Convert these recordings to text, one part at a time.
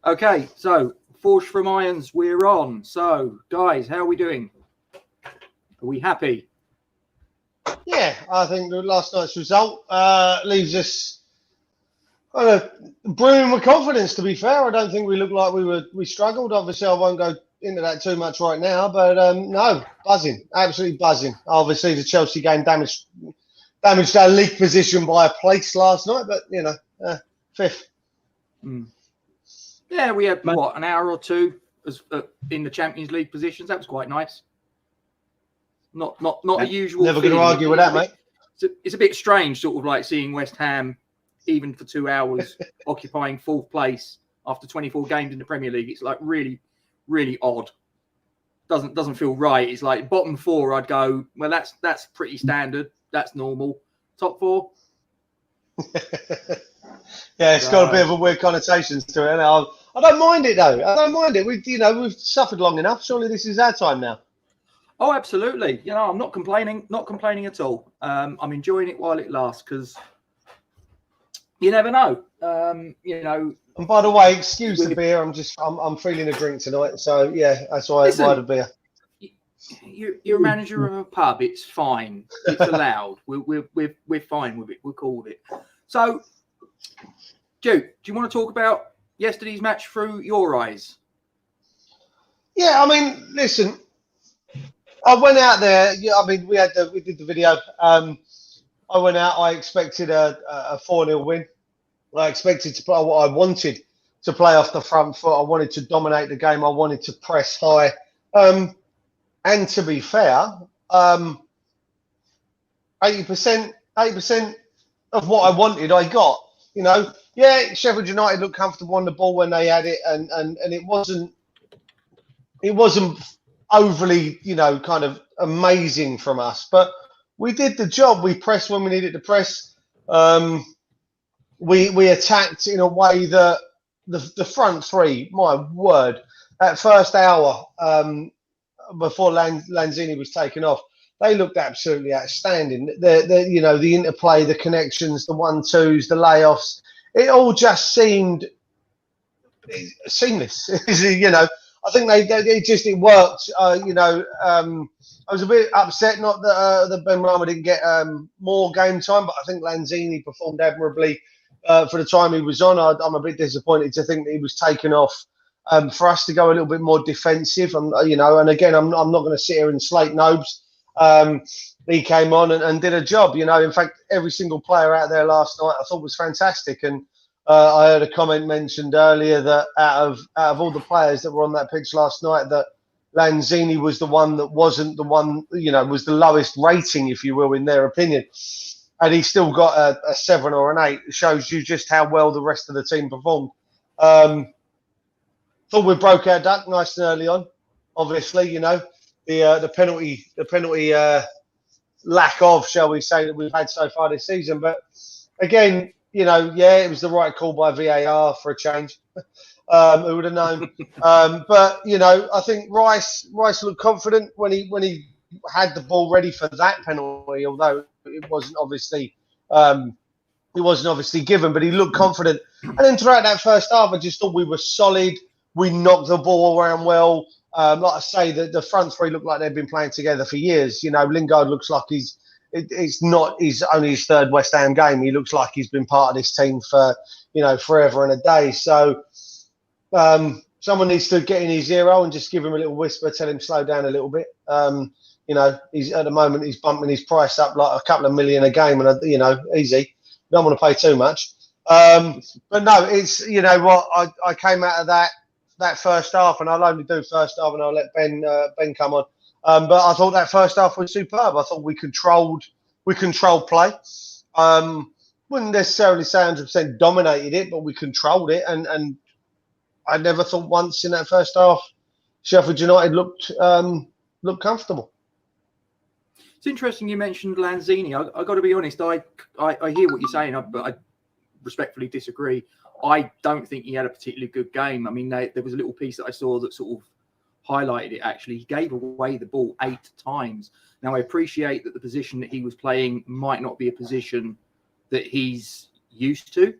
Okay, so Forge from Irons, we're on. So, guys, how are we doing? Are we happy? Yeah, I think last night's result leaves us kind of brimming with confidence. To be fair, I don't think we looked like we struggled. Obviously, I won't go into that too much right now, but no, buzzing, absolutely buzzing. Obviously, the Chelsea game damaged our league position by a place last night, but fifth. Yeah, we had an hour or two in the Champions League positions. That was quite nice. Not a usual. Never going to argue with that, mate. It's a bit strange, sort of like seeing West Ham, even for 2 hours, occupying fourth place after 24 games in the Premier League. It's like really, really odd. Doesn't feel right. It's like bottom four. I'd go, well, that's pretty standard. That's normal. Top four. Yeah, it's got a bit of a weird connotations to it. I don't mind it though. I don't mind it. We've suffered long enough. Surely this is our time now. Oh, absolutely. I'm not complaining. Not complaining at all. I'm enjoying it while it lasts because you never know. And by the way, excuse the beer. I'm feeling a drink tonight, so yeah, that's why I buy the beer. You're a manager of a pub. It's fine. It's allowed. We're fine with it. We're cool with it. So, Duke, do you want to talk about yesterday's match through your eyes? Yeah, I mean, listen, I went out there. Yeah, I mean, we did the video. I went out. I expected a 4-0 win. I expected to play what I wanted to play off the front foot. I wanted to dominate the game. I wanted to press high. And to be fair, 80% of what I wanted, I got. Yeah, Sheffield United looked comfortable on the ball when they had it, and it wasn't overly, kind of amazing from us. But we did the job. We pressed when we needed to press. We attacked in a way that the front three, my word, that first hour before Lanzini was taken off, they looked absolutely outstanding. The interplay, the connections, the 1-2s, the layoffs, it all just seemed seamless. I think it worked. I was a bit upset, not that Ben Rama didn't get more game time, but I think Lanzini performed admirably for the time he was on. I'm a bit disappointed to think that he was taken off for us to go a little bit more defensive. And again, I'm not going to sit here and slate Nobes. He came on and did a job. In fact, every single player out there last night I thought was fantastic. And I heard a comment mentioned earlier that out of all the players that were on that pitch last night, that Lanzini was the one that wasn't the one, was the lowest rating, if you will, in their opinion. And he still got a 7 or an 8. It shows you just how well the rest of the team performed. Thought we broke our duck nice and early on. Obviously, the penalty lack of, shall we say, that we've had so far this season. But again, it was the right call by VAR for a change. Who would have known? But I think Rice looked confident when he had the ball ready for that penalty, although it wasn't obviously given, but he looked confident. And then throughout that first half, I just thought we were solid. We knocked the ball around well. Like I say, the front three looked like they've been playing together for years. Lingard looks like it's not only his third West Ham game. He looks like he's been part of this team for, forever and a day. So someone needs to get in his ear and just give him a little whisper, tell him slow down a little bit. He's at the moment, he's bumping his price up like a couple of million a game, and easy. Don't want to pay too much. But no, it's, I came out of that first half, and I'll only do first half, and I'll let Ben come on. But I thought that first half was superb. I thought we controlled play. Wouldn't necessarily say 100% dominated it, but we controlled it, and I never thought once in that first half Sheffield United looked comfortable. It's interesting you mentioned Lanzini. I got to be honest. I hear what you're saying, but I respectfully disagree. I don't think he had a particularly good game. I mean, there was a little piece that I saw that sort of highlighted it, actually. He gave away the ball 8 times. Now, I appreciate that the position that he was playing might not be a position that he's used to,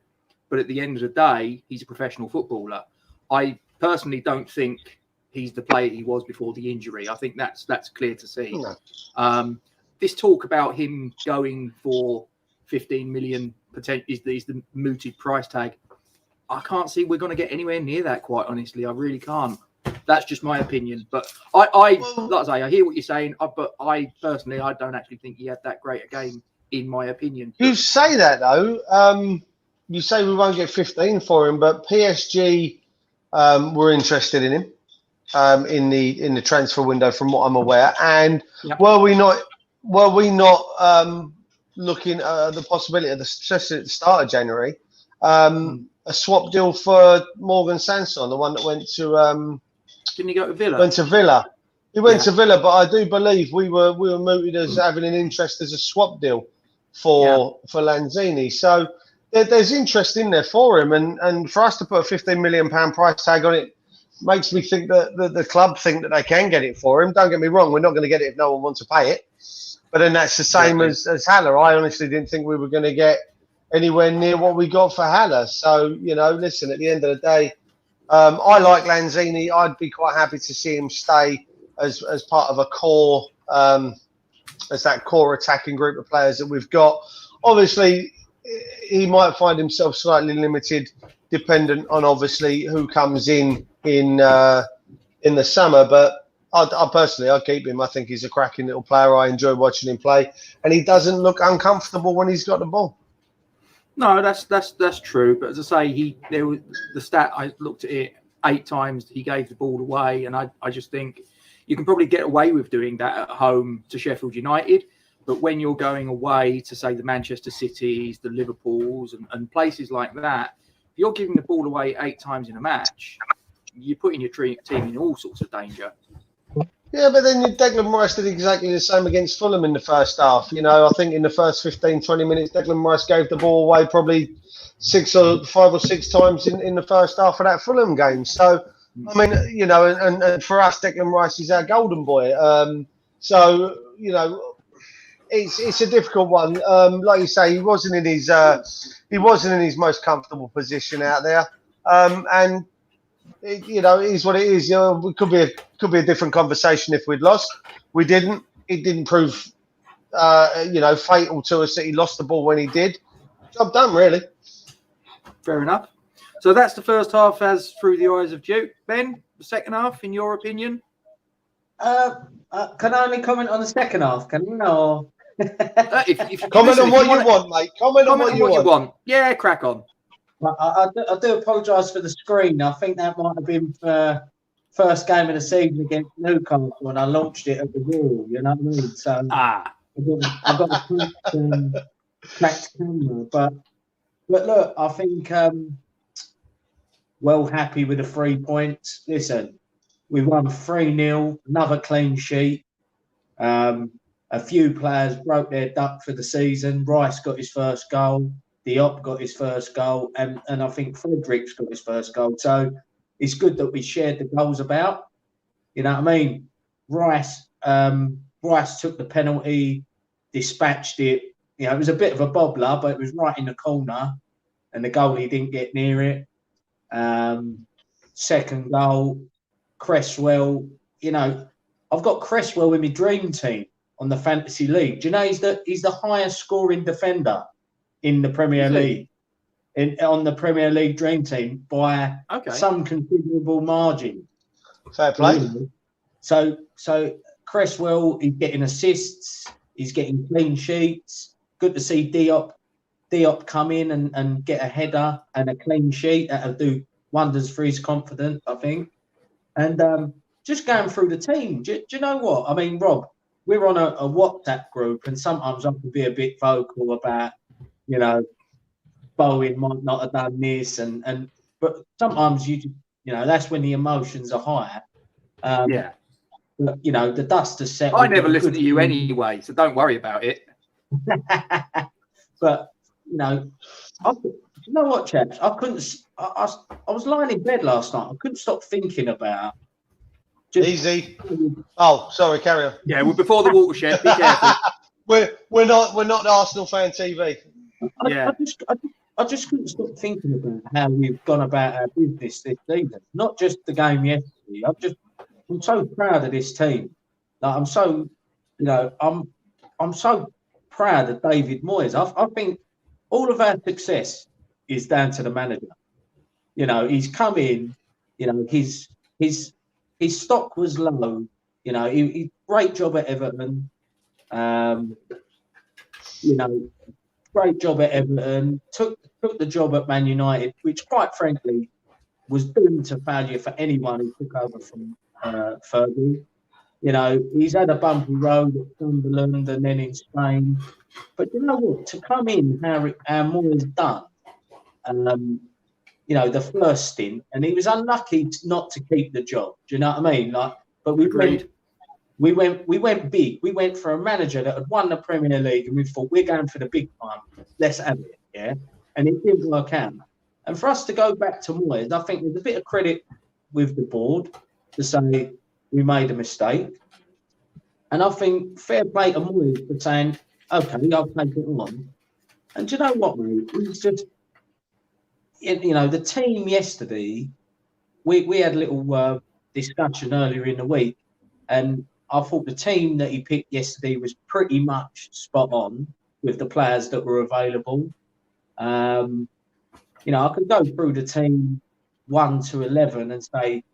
but at the end of the day, he's a professional footballer. I personally don't think he's the player he was before the injury. I think that's clear to see. No. This talk about him going for 15 million is the mooted price tag. I can't see we're going to get anywhere near that, quite honestly. I really can't. That's just my opinion. But like I say, I hear what you're saying, but I personally, I don't actually think he had that great a game, in my opinion. You say that, though. You say we won't get 15 for him, but PSG were interested in him in the transfer window, from what I'm aware. And were we not looking at the possibility of especially at the start of January, a swap deal for Morgan Sanson, the one that went to didn't he go to Villa? Went to Villa. He went to Villa, but I do believe we were mooted as having an interest as a swap deal for Lanzini. So there's interest in there for him, and for us to put a £15 million price tag on it makes me think that the club think that they can get it for him. Don't get me wrong, we're not going to get it if no one wants to pay it. But then that's the same as Haller. I honestly didn't think we were going to get anywhere near what we got for Haller. So, listen, at the end of the day, I like Lanzini. I'd be quite happy to see him stay as part of a core, as that core attacking group of players that we've got. Obviously, he might find himself slightly limited, dependent on obviously who comes in the summer. But I personally, I'd keep him. I think he's a cracking little player. I enjoy watching him play, and he doesn't look uncomfortable when he's got the ball. No, that's true. But as I say, there was the stat. I looked at it 8 times. He gave the ball away, and I just think you can probably get away with doing that at home to Sheffield United. But when you're going away to, say, the Manchester Cities, the Liverpools, and places like that, if you're giving the ball away 8 times in a match, you're putting your team in all sorts of danger. Yeah, but then Declan Rice did exactly the same against Fulham in the first half. I think in the first 15, 20 minutes, Declan Rice gave the ball away probably 5 or 6 times in the first half of that Fulham game. So, I mean, and for us, Declan Rice is our golden boy. So, it's a difficult one. Like you say, he wasn't in his most comfortable position out there. And it is what it is. It could be a different conversation if we'd lost. We didn't. It didn't prove, fatal to us that he lost the ball when he did. Job done, really. Fair enough. So that's the first half as through the eyes of Duke. Ben, the second half, in your opinion? Can I only comment on the second half? Can you know? If comment on what you want, mate. Comment on what you want. Yeah, crack on. I do apologise for the screen. I think that might have been for first game of the season against Newcastle when I launched it at the wall. You know what I mean? So I've got a cracked camera. But look, I think well happy with the 3 points. Listen, we won 3-0, another clean sheet. A few players broke their duck for the season. Rice got his first goal. Diop got his first goal, and I think Frederick's got his first goal. So it's good that we shared the goals about. You know what I mean? Rice took the penalty, dispatched it. It was a bit of a bobbler, but it was right in the corner, and the goalie didn't get near it. Second goal, Cresswell. I've got Cresswell in my dream team on the Fantasy League. Do you know he's the highest scoring defender in the Premier League, on the Premier League dream team by some considerable margin. Fair play. So Cresswell is getting assists, he's getting clean sheets. Good to see Diop come in and get a header and a clean sheet. That'll do wonders for his confidence, I think. And just going through the team, do you know what? I mean, Rob, we're on a WhatsApp group, and sometimes I can be a bit vocal about, Bowen might not have done this, but sometimes that's when the emotions are higher. But, the dust has settled. I never listen to you anyway, so don't worry about it. But you know what, chaps? I was lying in bed last night. I couldn't stop thinking about. Easy. Oh, sorry, carry on. Yeah, we're before the watershed. Be careful. We're not the Arsenal fan TV. I I just couldn't stop thinking about how we've gone about our business this season. Not just the game yesterday. I'm so proud of this team. Like, I'm so, I'm so proud of David Moyes. I think all of our success is down to the manager. He's come in. His stock was low. He great job at Everton. Great job at Everton. Took the job at Man United, which quite frankly was doomed to failure for anyone who took over from Fergie. He's had a bumpy road at Sunderland and then in Spain. But you know what? To come in, how Moyes done, the first stint, and he was unlucky not to keep the job. Do you know what I mean? But we went big. We went for a manager that had won the Premier League, and we thought we're going for the big time. Let's have it, yeah. And it didn't work out. And for us to go back to Moyes, I think there's a bit of credit with the board to say we made a mistake. And I think fair play to Moyes for saying, okay, I'll take it on. And do you know what, mate? It's just, the team yesterday, we had a little discussion earlier in the week, and I thought the team that he picked yesterday was pretty much spot on with the players that were available. I could go through the team 1 to 11 and say,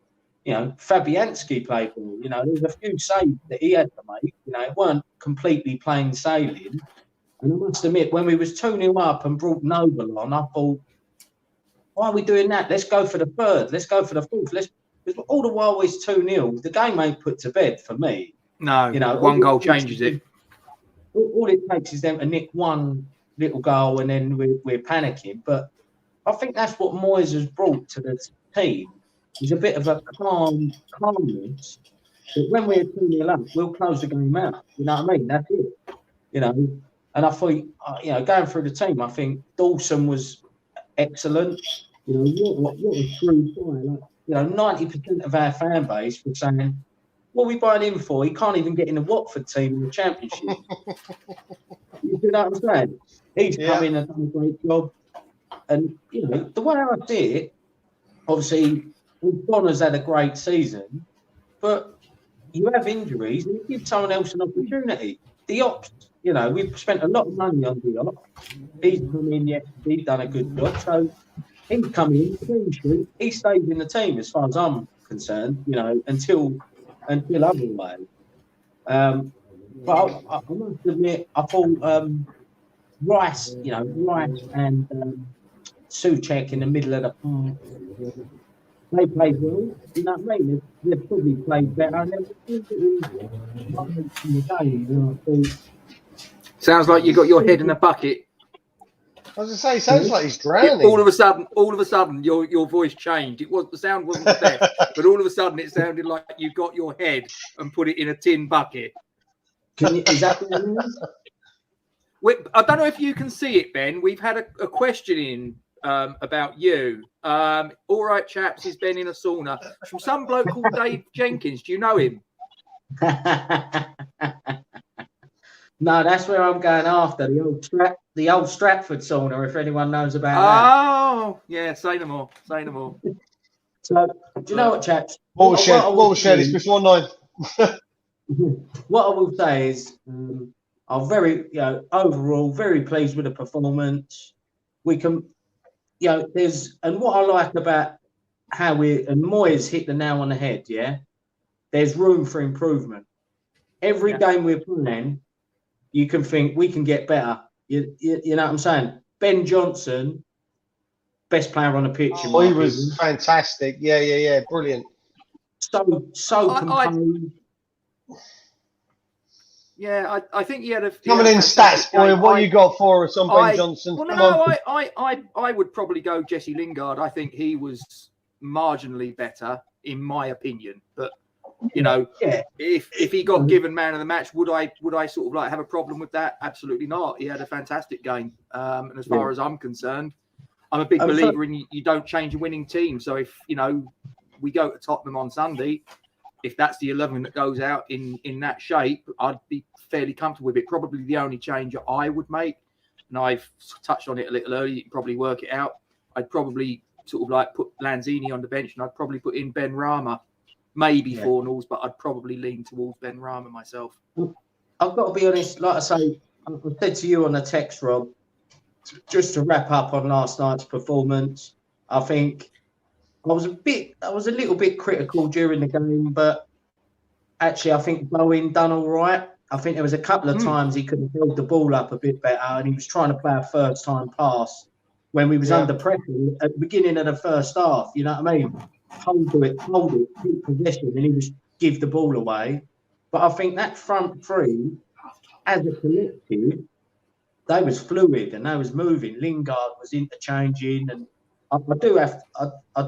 Fabianski played well. There's a few saves that he had to make. It weren't completely plain sailing. And I must admit, when we was 2-0 up and brought Noble on, I thought, why are we doing that? Let's go for the third. Let's go for the fourth. Because all the while we're 2-0, the game ain't put to bed for me. No, one goal changes it. All it takes is them to nick one little goal and then we're panicking. But I think that's what Moyes has brought to the team. There's a bit of a calmness. But when we're 2-0 up, we'll close the game out. You know what I mean? That's it. And I thought, going through the team, I think Dawson was excellent. What a true player. 90% of our fan base were saying, what are we buying him for? He can't even get in the Watford team in the Championship. You know what I'm saying? He's come in and done a great job. And, the way I see it, obviously, Bonner's had a great season, but you have injuries and you give someone else an opportunity. Diop's, we've spent a lot of money on Diop. He's come in, he's done a good job. So he's come in, clean sheet. He stays in the team as far as I'm concerned, until otherwise. But I must admit, I thought Rice and Souček in the middle of the park, they played well. You know what I mean? They probably played better. Sounds like you got your head in a bucket. I was going to say, sounds like he's drowning. All of a sudden, your voice changed. The sound wasn't there, but all of a sudden, it sounded like you got your head and put it in a tin bucket. Is that what it is? I don't know if you can see it, Ben. We've had a question in about you. All right, chaps, is Ben in a sauna? From some bloke called Dave Jenkins. Do you know him? No, that's where I'm going after, the old Stratford sauna, if anyone knows about that. Oh, yeah, say no more. So, do you know what, chaps? Watershed, it's before 9. What I will say is, I'm very, overall, very pleased with the performance. We can, and what I like about how and Moyes hit the nail on the head, there's room for improvement. Every game we're playing, you can think we can get better. You know what I'm saying? Ben Johnson, best player on the pitch. He was fantastic. Yeah. Brilliant. So composed. I think he had a coming in stats, boy. What you got for us on Ben Johnson? Well, I would probably go Jesse Lingard. I think he was marginally better, in my opinion. But if he got given man of the match, would I sort of like have a problem with that? Absolutely not. He had a fantastic game. And as far as I'm concerned, I'm a big believer in you don't change a winning team. So if we go to Tottenham on Sunday, if that's the 11 that goes out in that shape, I'd be fairly comfortable with it. Probably the only change I would make and I've touched on it a little earlier, you can probably work it out. I'd probably sort of like put Lanzini on the bench, and I'd probably put in Ben Rama, maybe Fornals, but I'd probably lean towards Ben Rama myself. I've got to be honest, like I say, I said to you on the text, Rob, just to wrap up on last night's performance, I think I was a little bit critical during the game, but actually I think Bowen done all right. I think there was a couple of times he could have held the ball up a bit better, and he was trying to play a first time pass when we was under pressure at the beginning of the first half. You know what I mean? Hold it, keep possession, and he was give the ball away. But I think that front three, as a collective, they was fluid and they was moving. Lingard was interchanging, and I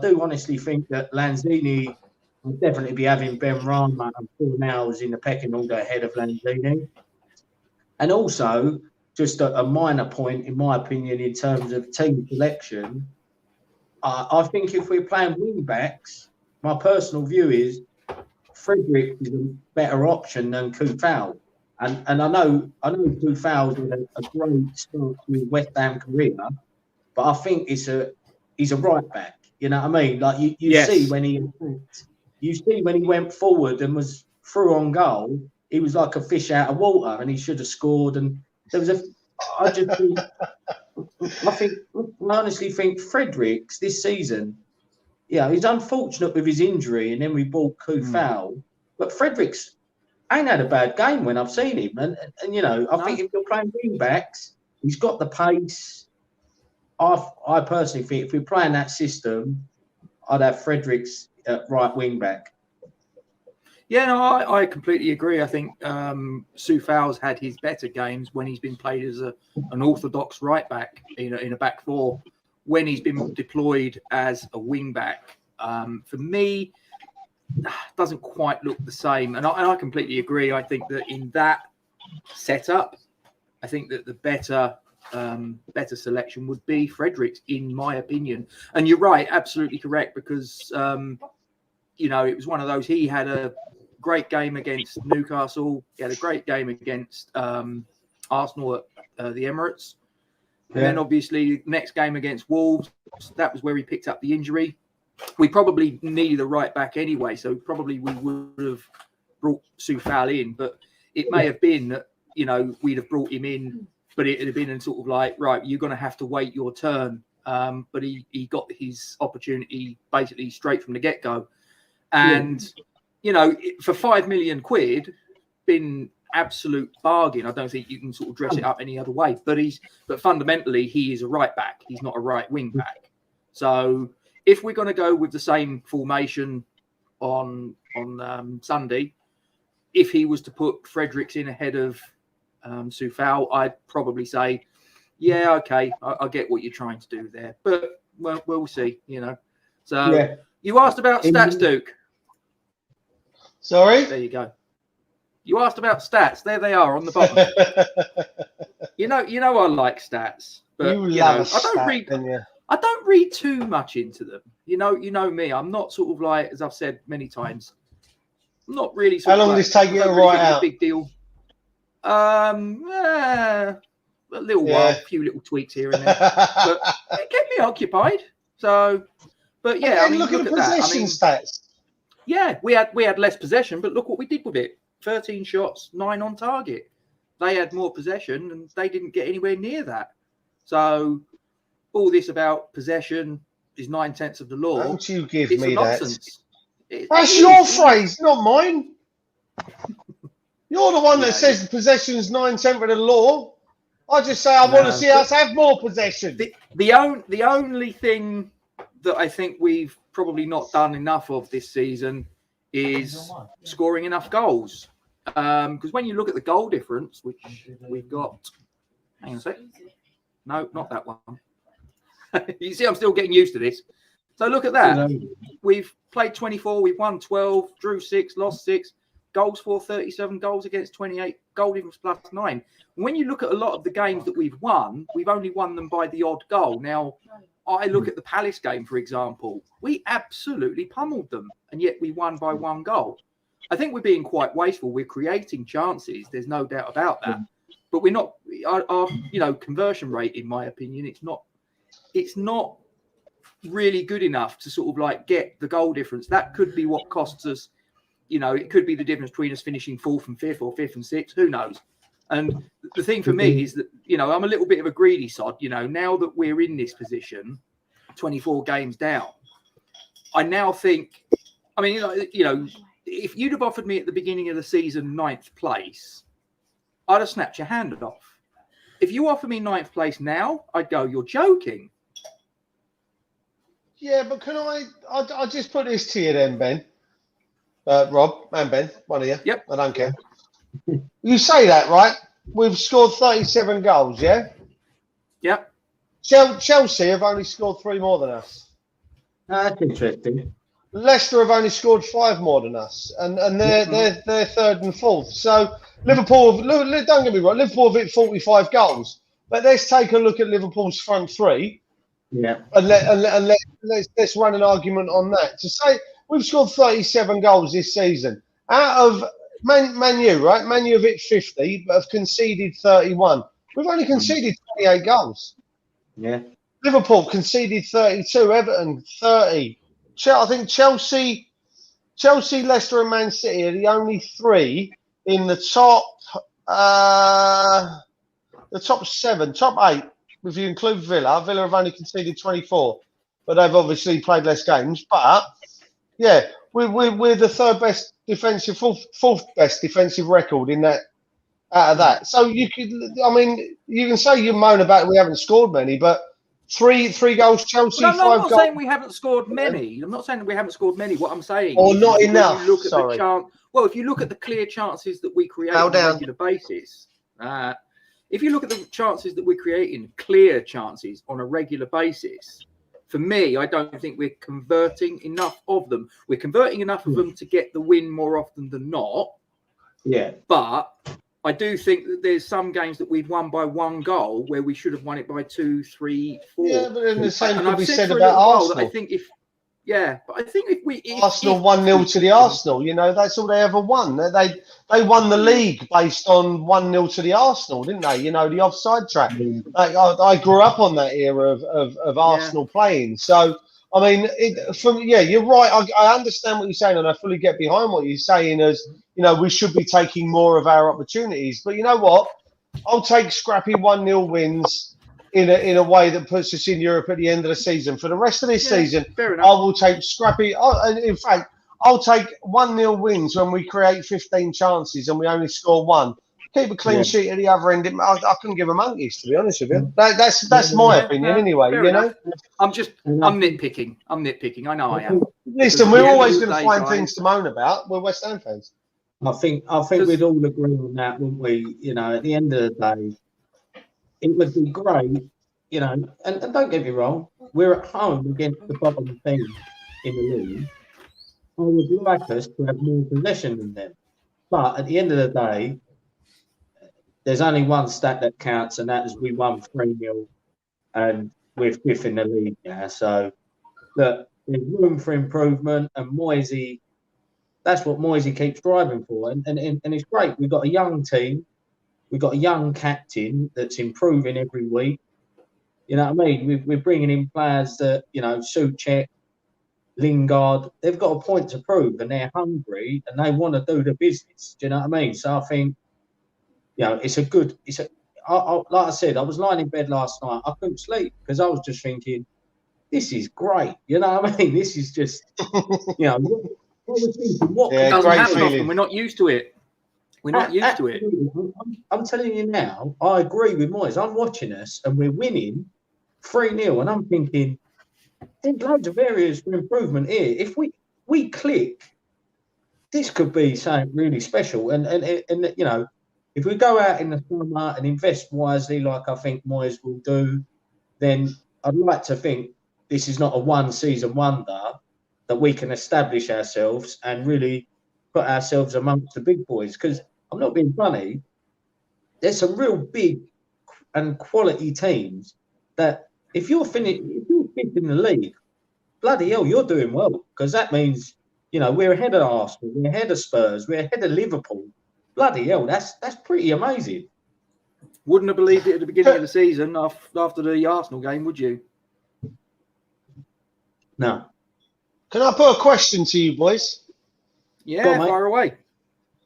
do honestly think that Lanzini will definitely be having Ben Rama and Fornals in the pecking order ahead of Lanzini. And also, just a minor point, in my opinion, in terms of team selection, I think if we're playing wing backs, my personal view is Frederick is a better option than Kufal. And I know Kufal's had a great start to West Ham career, but I think he's a right back. You know what I mean? Like you see when he went forward and was through on goal, he was like a fish out of water, and he should have scored. And there was I honestly think Fredericks this season, he's unfortunate with his injury, and then we bought Kufal, but Fredericks ain't had a bad game when I've seen him, and I think if you're playing wing backs, he's got the pace. I personally think if we're playing that system, I'd have Fredericks at right wing back. Yeah, no, I completely agree. I think Soufal's had his better games when he's been played as an orthodox right back in a back four. When he's been deployed as a wing back, for me, doesn't quite look the same. And I completely agree. I think that in that setup, I think that the better selection would be Fredericks, in my opinion. And you're right, absolutely correct, because it was one of those. He had a great game against Newcastle. He had a great game against Arsenal at the Emirates. And then obviously next game against Wolves, that was where he picked up the injury. We probably needed a right back anyway, so probably we would have brought Soufal in, but it may have been that, we'd have brought him in, but it would have been in sort of like, right, you're going to have to wait your turn. But he got his opportunity basically straight from the get-go. And, for £5 million, been absolute bargain. I don't think you can sort of dress it up any other way. But fundamentally, he is a right back. He's not a right wing back. So if we're going to go with the same formation on Sunday, if he was to put Fredericks in ahead of Soufal, I'd probably say, yeah, okay, I get what you're trying to do there. But we'll see, So you asked about stats, Duke. Sorry? There you go. You asked about stats. There they are on the bottom. I like stats, but I don't read too much into them. You know me. I'm not sort of like, as I've said many times, I'm not really. How long does this take you to write out? Big deal. A little while, a few little tweaks here and there, but it kept me occupied. So, but yeah, look at possession stats. Yeah, we had less possession, but look what we did with it. 13 shots, 9 on target. They had more possession and they didn't get anywhere near that. So all this about possession is 9/10 of the law. Don't you give it's me nonsense. that. That's your phrase, not mine. You're the one that says possession is 9/10 of the law. I just say I want to see us have more possession. The only thing that I think we've probably not done enough of this season is scoring enough goals. Because when you look at the goal difference, which we've got, hang on a sec. No, not that one. You see, I'm still getting used to this. So look at that. We've played 24, we've won 12, drew 6, lost 6, goals for 37, goals against 28, goal difference plus 9. When you look at a lot of the games that we've won, we've only won them by the odd goal. Now, I look at the Palace game, for example. We absolutely pummeled them, and yet we won by 1 goal. I think we're being quite wasteful. We're creating chances. There's no doubt about that. But we're not, our conversion rate, in my opinion, it's not really good enough to sort of like get the goal difference. That could be what costs us. It could be the difference between us finishing 4th and 5th or 5th and 6th. Who knows? And the thing for me is that, I'm a little bit of a greedy sod. Now that we're in this position, 24 games down, I now think, if you'd have offered me at the beginning of the season 9th place, I'd have snapped your hand off. If you offer me 9th place now, I'd go, you're joking. Yeah, but can I'll just put this to you then, Ben. Rob and Ben, one of you. Yep. I don't care. You say that, right? We've scored 37 goals, yeah? Yep. Chelsea have only scored 3 more than us. That's interesting. Leicester have only scored 5 more than us, and they're 3rd and 4th. So Liverpool, don't get me wrong, Liverpool have hit 45 goals. But let's take a look at Liverpool's front 3. Yeah. And let's run an argument on that. To say we've scored 37 goals this season out of Man U, right? Man U have hit 50, but have conceded 31. We've only conceded 28 goals. Yeah. Liverpool conceded 32. Everton 30. I think Chelsea, Leicester, and Man City are the only 3 in the top 7, top 8. If you include Villa have only conceded 24, but they've obviously played less games. But yeah, we're the 3rd best defensive, 4th best defensive record in that out of that. So you can say you moan about we haven't scored many, but three goals Chelsea, 5 goals. I'm not saying we haven't scored many. I'm not saying that we haven't scored many. What I'm saying, or not enough. You look at the chance. Well, if you look at the clear chances that we create on a regular basis. If you look at the chances that we're creating, clear chances on a regular basis, for me, I don't think we're converting enough of them. We're converting enough of them to get the win more often than not. Yeah. But I do think that there's some games that we've won by 1 goal where we should have won it by 2, 3, 4. Yeah, but then the same and could I've be said said for a about little while Arsenal. that I think if Arsenal 1-0 to the Arsenal, that's all they ever won. They won the league based on 1-0 to the Arsenal, didn't they? The offside trap. I grew up on that era of Arsenal playing. So you're right. I understand what you're saying, and I fully get behind what you're saying. As we should be taking more of our opportunities. But you know what? I'll take scrappy 1-0 wins in a way that puts us in Europe at the end of the season. For the rest of this season, I will take scrappy. In fact, I'll take 1-0 wins when we create 15 chances and we only score 1. Keep a clean sheet at the other end. I couldn't give a monkeys, to be honest with you. That's my opinion anyway. I'm nitpicking. I know I am. Listen, we're always going to find things to moan about. We're West Ham fans. I think we'd all agree on that, wouldn't we? At the end of the day, it would be great, and don't get me wrong, we're at home against the bottom team in the league. I would like us to have more possession than them. But at the end of the day, there's only one stat that counts, and that is we won 3-0 and we're 5th in the league now. So, look, there's room for improvement, and Moisey, that's what Moisey keeps driving for. And it's great. We've got a young team. We've got a young captain that's improving every week. You know what I mean? We're bringing in players that, Souček, Lingard, they've got a point to prove, and they're hungry and they want to do the business. Do you know what I mean? So I think, like I said, I was lying in bed last night. I couldn't sleep because I was just thinking, this is great. You know what I mean? This is just, what was thinking? What doesn't happen often. We're not used to it. We're not used to it. I'm telling you now, I agree with Moyes. I'm watching us and we're winning 3-0, and I'm thinking, there's loads of areas for improvement here. If we click, this could be something really special. And if we go out in the summer and invest wisely, like I think Moyes will do, then I'd like to think this is not a one-season wonder, that we can establish ourselves and really put ourselves amongst the big boys. Because I'm not being funny, there's some real big and quality teams that if you're fifth in the league, bloody hell, you're doing well. Because that means, we're ahead of Arsenal, we're ahead of Spurs, we're ahead of Liverpool. Bloody hell, that's pretty amazing. Wouldn't have believed it at the beginning of the season after the Arsenal game, would you? No. Can I put a question to you, boys? Yeah, Go on, mate. fire away.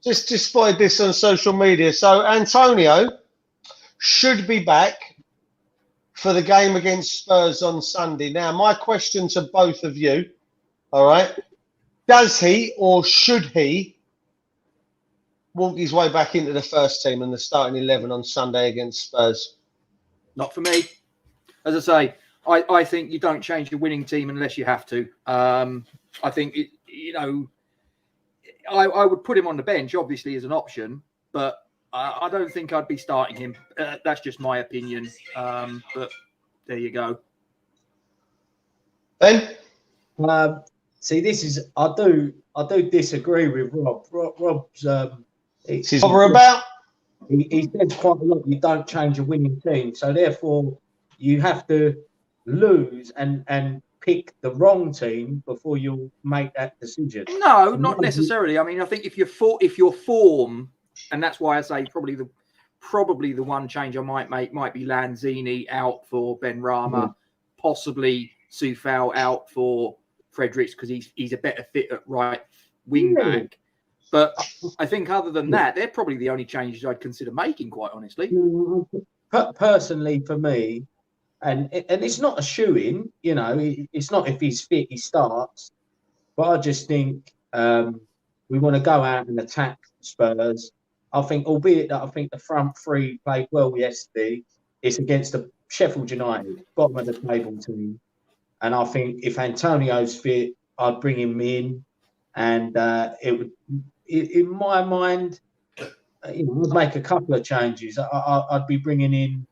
Just spotted this on social media. So Antonio should be back for the game against Spurs on Sunday. Now, my question to both of you, all right, does he or should he walk his way back into the first team and the starting 11 on Sunday against Spurs? Not for me. As I say, I think you don't change your winning team unless you have to. I think, I would put him on the bench, obviously, as an option, but I don't think I'd be starting him. That's just my opinion. But there you go. Ben? See, this is I do disagree with Rob. Rob's He's over about. He says quite a lot. You don't change a winning team, so therefore you have to lose and pick the wrong team before you'll make that decision. No, not necessarily. I mean, I think if your form, and that's why I say probably the one change I might make might be Lanzini out for Benrahma, possibly Soufal out for Fredericks because he's a better fit at right wing back. But I think other than that, they're probably the only changes I'd consider making, quite honestly. Personally, for me, and it's not a shoe-in, it's not if he's fit, he starts. But I just think we want to go out and attack Spurs. I think, albeit that I think the front three played well yesterday, it's against the Sheffield United, bottom of the table team. And I think if Antonio's fit, I'd bring him in. And it would, in my mind, would make a couple of changes. I'd be bringing in,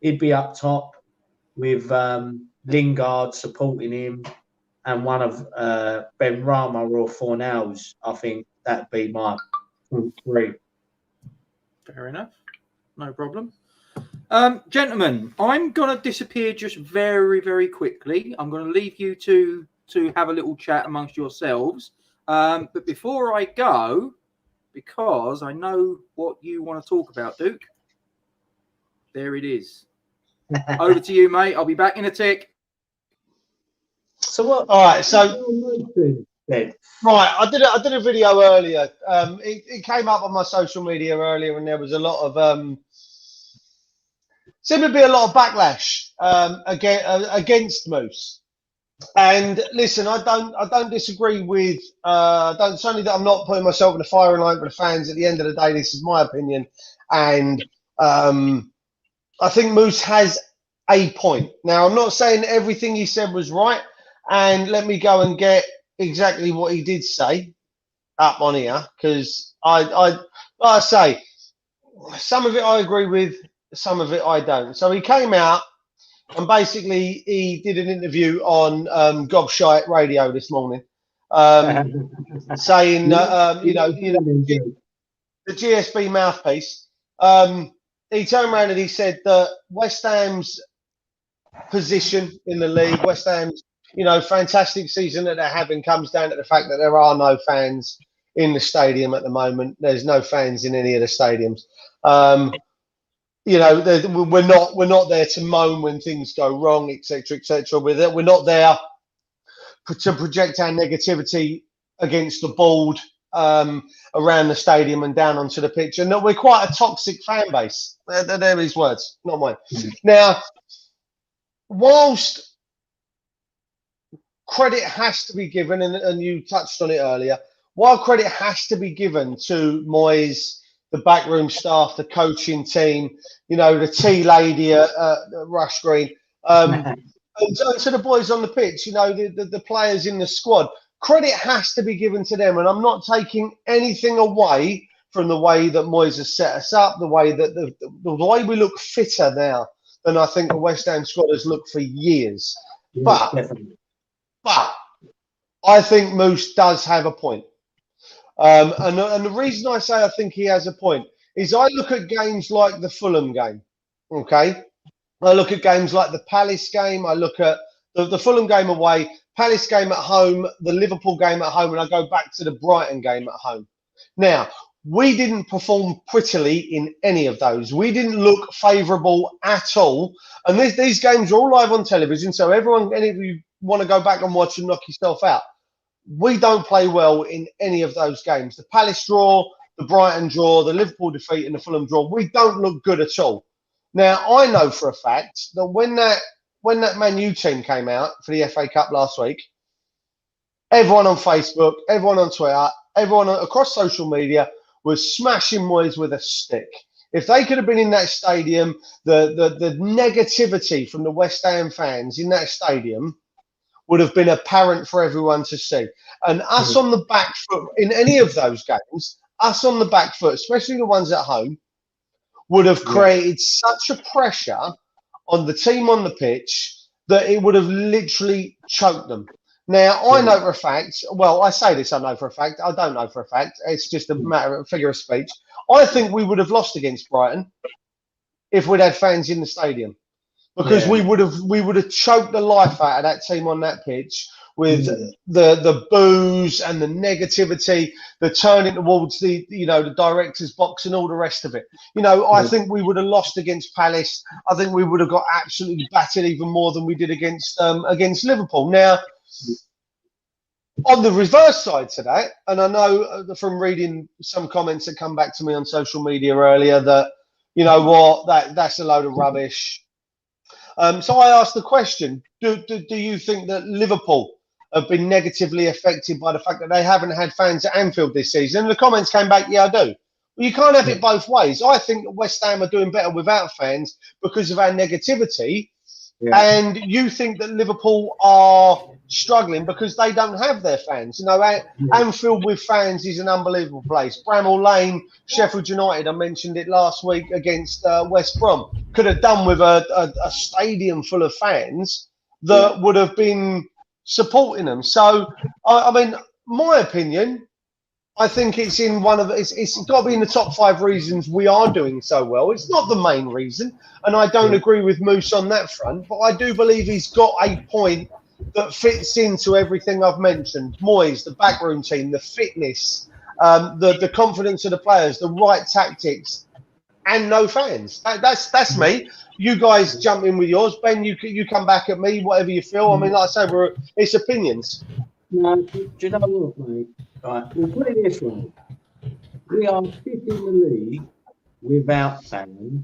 he'd be up top with Lingard supporting him and one of Benrahma or Fornals. I think that'd be my three. Fair enough. No problem. Gentlemen, I'm going to disappear just very, very quickly. I'm going to leave you to have a little chat amongst yourselves. But before I go, because I know what you want to talk about, Duke, there it is. Over to you, mate. I'll be back in a tick. So what? All right. So right, I did a video earlier. It came up on my social media earlier, and there was a lot of seemed to be a lot of backlash against Moose. And listen, I don't disagree with certainly that I'm not putting myself in the firing line for the fans. At the end of the day, this is my opinion, and I think Moose has a point. Now, I'm not saying everything he said was right, and let me go and get exactly what he did say up on here, because I say some of it I agree with, some of it I don't. So he came out and basically he did an interview on Gobshite Radio this morning, saying the GSB mouthpiece. He turned around and he said that West Ham's position in the league, West Ham's fantastic season that they're having, comes down to the fact that there are no fans in the stadium at the moment. There's no fans in any of the stadiums. We're not there to moan when things go wrong, etc., etc. We're not there to project our negativity against the board around the stadium and down onto the pitch, and that we're quite a toxic fan base. They're his words, not mine. Now, whilst credit has to be given, and you touched on it earlier, while credit has to be given to Moyes, the backroom staff, the coaching team, the tea lady at Rush Green, and to the boys on the pitch, the players in the squad, credit has to be given to them. And I'm not taking anything away from the way that Moyes has set us up, the way that the way we look fitter now than I think the West Ham squad has looked for years. But I think Moose does have a point. And the reason I say I think he has a point is I look at games like the Fulham game, okay? I look at games like the Palace game. I look at the Fulham game away, Palace game at home, the Liverpool game at home, and I go back to the Brighton game at home. Now, we didn't perform prettily in any of those. We didn't look favourable at all. And these games are all live on television, so everyone, any of you want to go back and watch and knock yourself out. We don't play well in any of those games. The Palace draw, the Brighton draw, the Liverpool defeat and the Fulham draw, we don't look good at all. Now, I know for a fact that when that Man U team came out for the FA Cup last week, everyone on Facebook, everyone on Twitter, everyone across social media was smashing Moyes with a stick. If they could have been in that stadium, the negativity from the West Ham fans in that stadium would have been apparent for everyone to see. And us on the back foot in any of those games, us on the back foot, especially the ones at home, would have created such a pressure on the team on the pitch that it would have literally choked them. Now, I know for a fact, well, I say this, I know for a fact, I don't know for a fact, it's just a matter of figure of speech. I think we would have lost against Brighton if we'd had fans in the stadium. Because we would have choked the life out of that team on that pitch with the boos and the negativity, the turning towards the director's box and all the rest of it. I think we would have lost against Palace. I think we would have got absolutely battered even more than we did against Liverpool. Now, on the reverse side to that, and I know from reading some comments that come back to me on social media earlier that, you know what, that's a load of rubbish. So I asked the question, do you think that Liverpool have been negatively affected by the fact that they haven't had fans at Anfield this season? And the comments came back, yeah, I do. Well, you can't have it both ways. I think that West Ham are doing better without fans because of our negativity. Yeah. And you think that Liverpool are struggling because they don't have their fans. Anfield with fans is an unbelievable place. Bramall Lane, Sheffield United, I mentioned it last week against West Brom, could have done with a stadium full of fans that would have been supporting them. So, I mean, my opinion, I think it's in it's got to be in the top 5 reasons we are doing so well. It's not the main reason, and I don't agree with Moose on that front, but I do believe he's got a point that fits into everything I've mentioned. Moyes, the backroom team, the fitness, the confidence of the players, the right tactics, and no fans. That's me. You guys jump in with yours. Ben, you come back at me, whatever you feel. I mean, like I say, it's opinions. No, do you know what, mate? Right, we'll put it this way. We are 5th in the league without fans.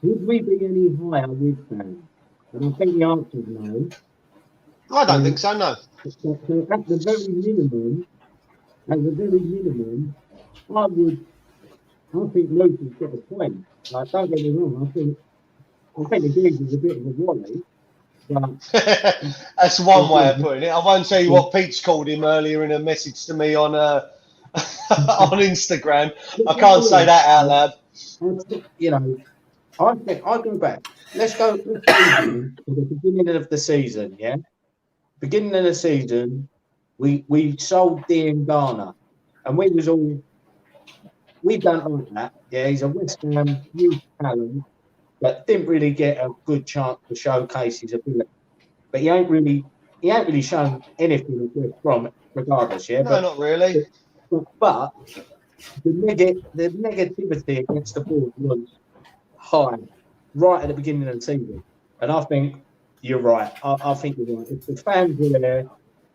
Would we be any higher with fans? And I think the answer is no. I don't think so, no. So at the very minimum, I think Luke has got a point. Like, don't get me wrong, I think the Giggs is a bit of a wally. That's one way of putting it. I won't tell you what Peach called him earlier in a message to me on on Instagram. I can't say that out loud. I go back. Let's go to the beginning of the season. Yeah, beginning of the season, we sold Dean Garner, and we don't like that. Yeah, he's a West Ham youth talent, but didn't really get a good chance to showcase his ability. But he ain't really shown anything from regardless, yeah. No, not really. But the negativity against the board was high right at the beginning of the season. And I think you're right. I think you're right. If the fans were there,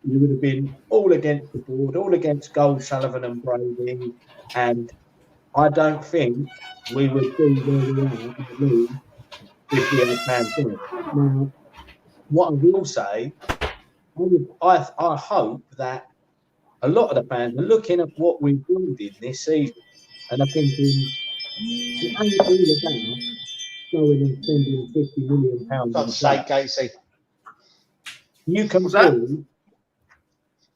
you would have been all against the board, all against Gold, Sullivan and Brady. And I don't think we would be where we are in the league if we had fans there. Now, what I will say, I hope that a lot of the fans are looking at what we're building this season and are thinking, it ain't all about going and spending £50 million. God's sake, Gatesy. You can build.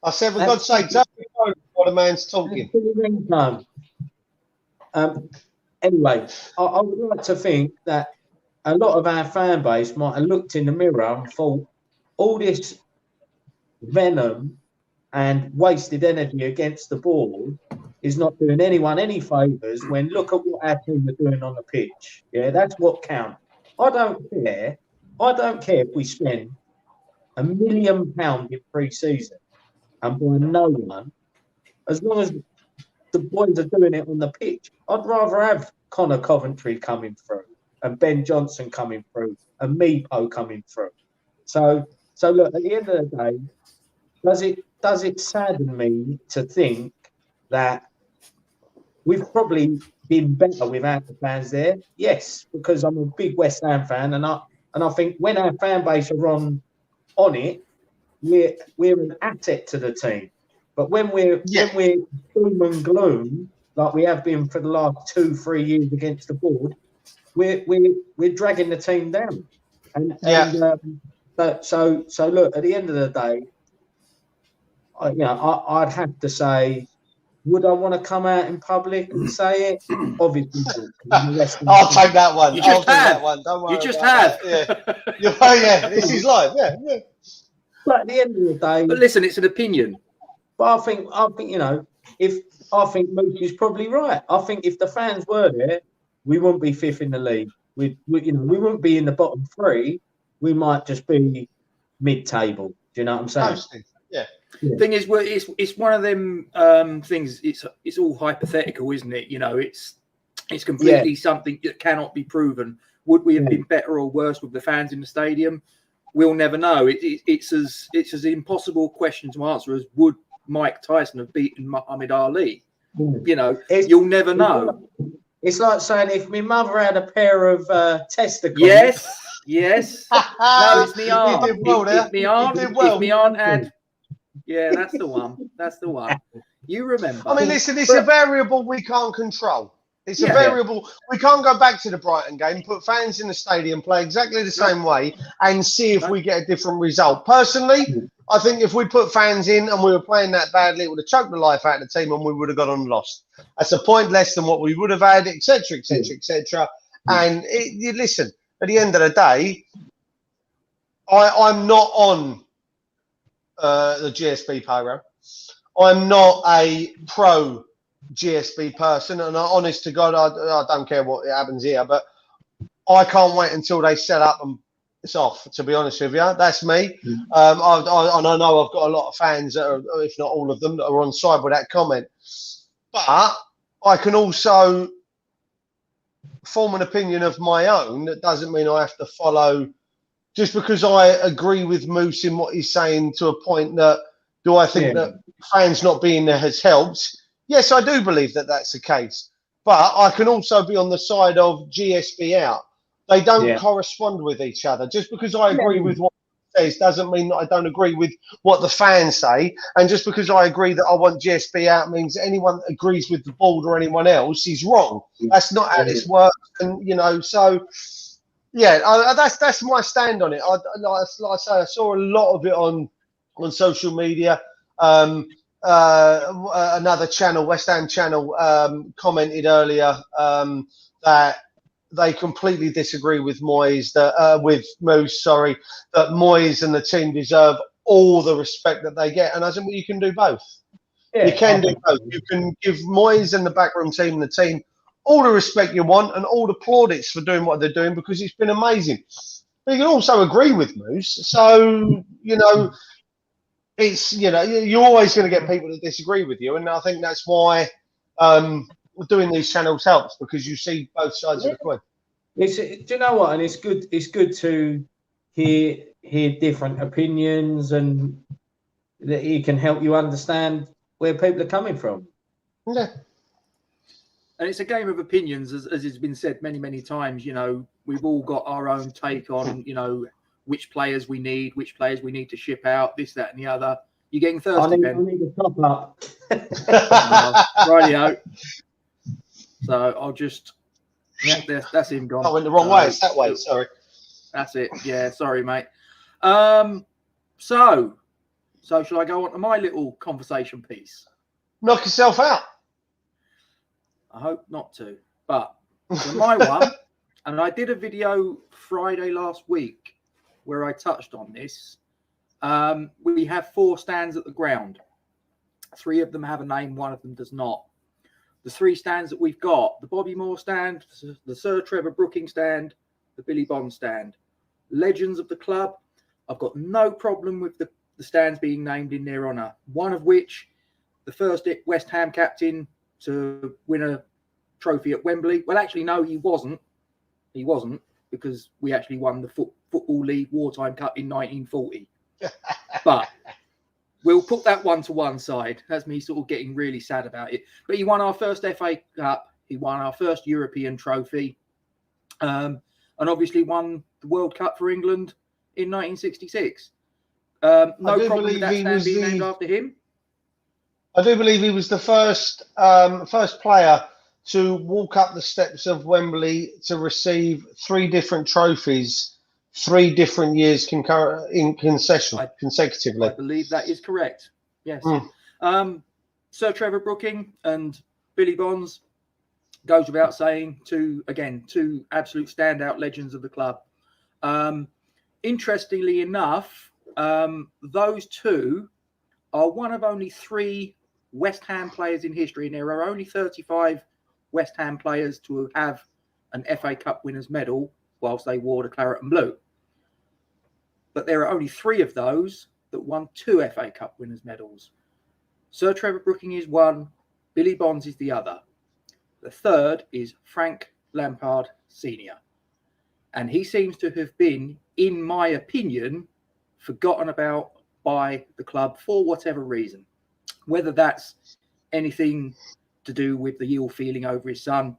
I said, for God's sake, don't be worried while the man's talking. Anyway, I would like to think that a lot of our fan base might have looked in the mirror and thought all this venom and wasted energy against the ball is not doing anyone any favours when look at what our team are doing on the pitch. Yeah, that's what counts. I don't care if we spend £1 million in pre-season and buy no one, as long as the boys are doing it on the pitch. I'd rather have Connor Coventry coming through and Ben Johnson coming through and Meepo coming through. So look, at the end of the day, does it sadden me to think that we've probably been better without the fans there? Yes, because I'm a big West Ham fan, and I think when our fan base are on it, we're an asset to the team. But when we're doom and gloom, like we have been for the last 2-3 years against the board, we're dragging the team down. So look, at the end of the day, I'd have to say, would I want to come out in public and say it? Obviously, I'll take that one. You just have. That one. Don't worry. You just have. Yeah. This is live. Yeah. But at the end of the day, but listen, it's an opinion. But I think I think Moose is probably right. I think if the fans were there, we wouldn't be fifth in the league. We wouldn't be in the bottom three. We might just be mid-table. Do you know what I'm saying? Yeah. Thing is, it's one of them things. It's all hypothetical, isn't it? It's completely something that cannot be proven. Would we have been better or worse with the fans in the stadium? We'll never know. It's as impossible question to answer as would Mike Tyson have beaten Muhammad Ali? You'll never know. It's like saying if my mother had a pair of testicles. Yes. No, it's me aunt. If me aunt had. Yeah, that's the one. You remember. I mean, listen, it's a variable we can't control. It's a variable. We can't go back to the Brighton game, put fans in the stadium, play exactly the same way, and see if we get a different result. Personally, I think if we put fans in and we were playing that badly, it would have choked the life out of the team and we would have gone on and lost. That's a point less than what we would have had, etc., etc. And listen, at the end of the day, I'm not on the GSB program. I'm not a pro GSB person, and honest to God, I don't care what happens here, but I can't wait until they set up and it's off, to be honest with you. That's me. And I know I've got a lot of fans that are, if not all of them, that are on side with that comment. But I can also form an opinion of my own. That doesn't mean I have to follow. Just because I agree with Moose in what he's saying to a point that, do I think that fans not being there has helped? Yes, I do believe that that's the case. But I can also be on the side of GSB out. They don't correspond with each other. Just because I agree with what he says doesn't mean that I don't agree with what the fans say. And just because I agree that I want GSB out means that anyone that agrees with the board or anyone else is wrong. That's not how this works. And, so... Yeah, that's my stand on it. Like I say, I saw a lot of it on social media. Another channel, West Ham channel, commented earlier that they completely disagree with Moyes, with Moose, that Moyes and the team deserve all the respect that they get. And I said, well, you can do both. Yeah, you can do both. You can give Moyes and the backroom team and the team all the respect you want and all the plaudits for doing what they're doing because it's been amazing. But you can also agree with Moose. So, it's, you're always going to get people that disagree with you. And I think that's why doing these channels helps because you see both sides of the coin. Do you know what? And it's good to hear different opinions and that it can help you understand where people are coming from. Yeah. And it's a game of opinions, as has been said many, many times. We've all got our own take on, which players we need, which players we need to ship out, this, that, and the other. You're getting thirsty, Ben? I need a top up. Rightio. So I'll just... Yeah, that's him gone. I went the wrong way. It's that way. Sorry. That's it. Yeah, sorry, mate. So shall I go on to my little conversation piece? Knock yourself out. I hope not to. But for my one, and I did a video Friday last week where I touched on this. We have 4 stands at the ground. 3 of them have a name, 1 of them does not. The 3 stands that we've got, the Bobby Moore stand, the Sir Trevor Brooking stand, the Billy Bond stand. Legends of the club, I've got no problem with the stands being named in their honour. One of which, the first West Ham captain, to win a trophy at Wembley. Well, actually, no, he wasn't. He wasn't, because we actually won the Football League Wartime Cup in 1940. But we'll put that one to one side. That's me sort of getting really sad about it. But he won our first FA Cup. He won our first European trophy. And obviously won the World Cup for England in 1966. No problem with that stand being named after him. I do believe he was the first player to walk up the steps of Wembley to receive 3 different trophies, 3 different years consecutively. I believe that is correct. Yes. Sir Trevor Brooking and Billy Bonds, goes without saying, two absolute standout legends of the club. Interestingly enough, those two are one of only 3 West Ham players in history, and there are only 35 West Ham players to have an FA Cup winners medal whilst they wore the claret and blue. But there are only 3 of those that won 2 FA Cup winners medals. Sir Trevor Brooking is one, Billy Bonds is the other. The third is Frank Lampard Sr. And he seems to have been, in my opinion, forgotten about by the club for whatever reason. Whether that's anything to do with the ill feeling over his son,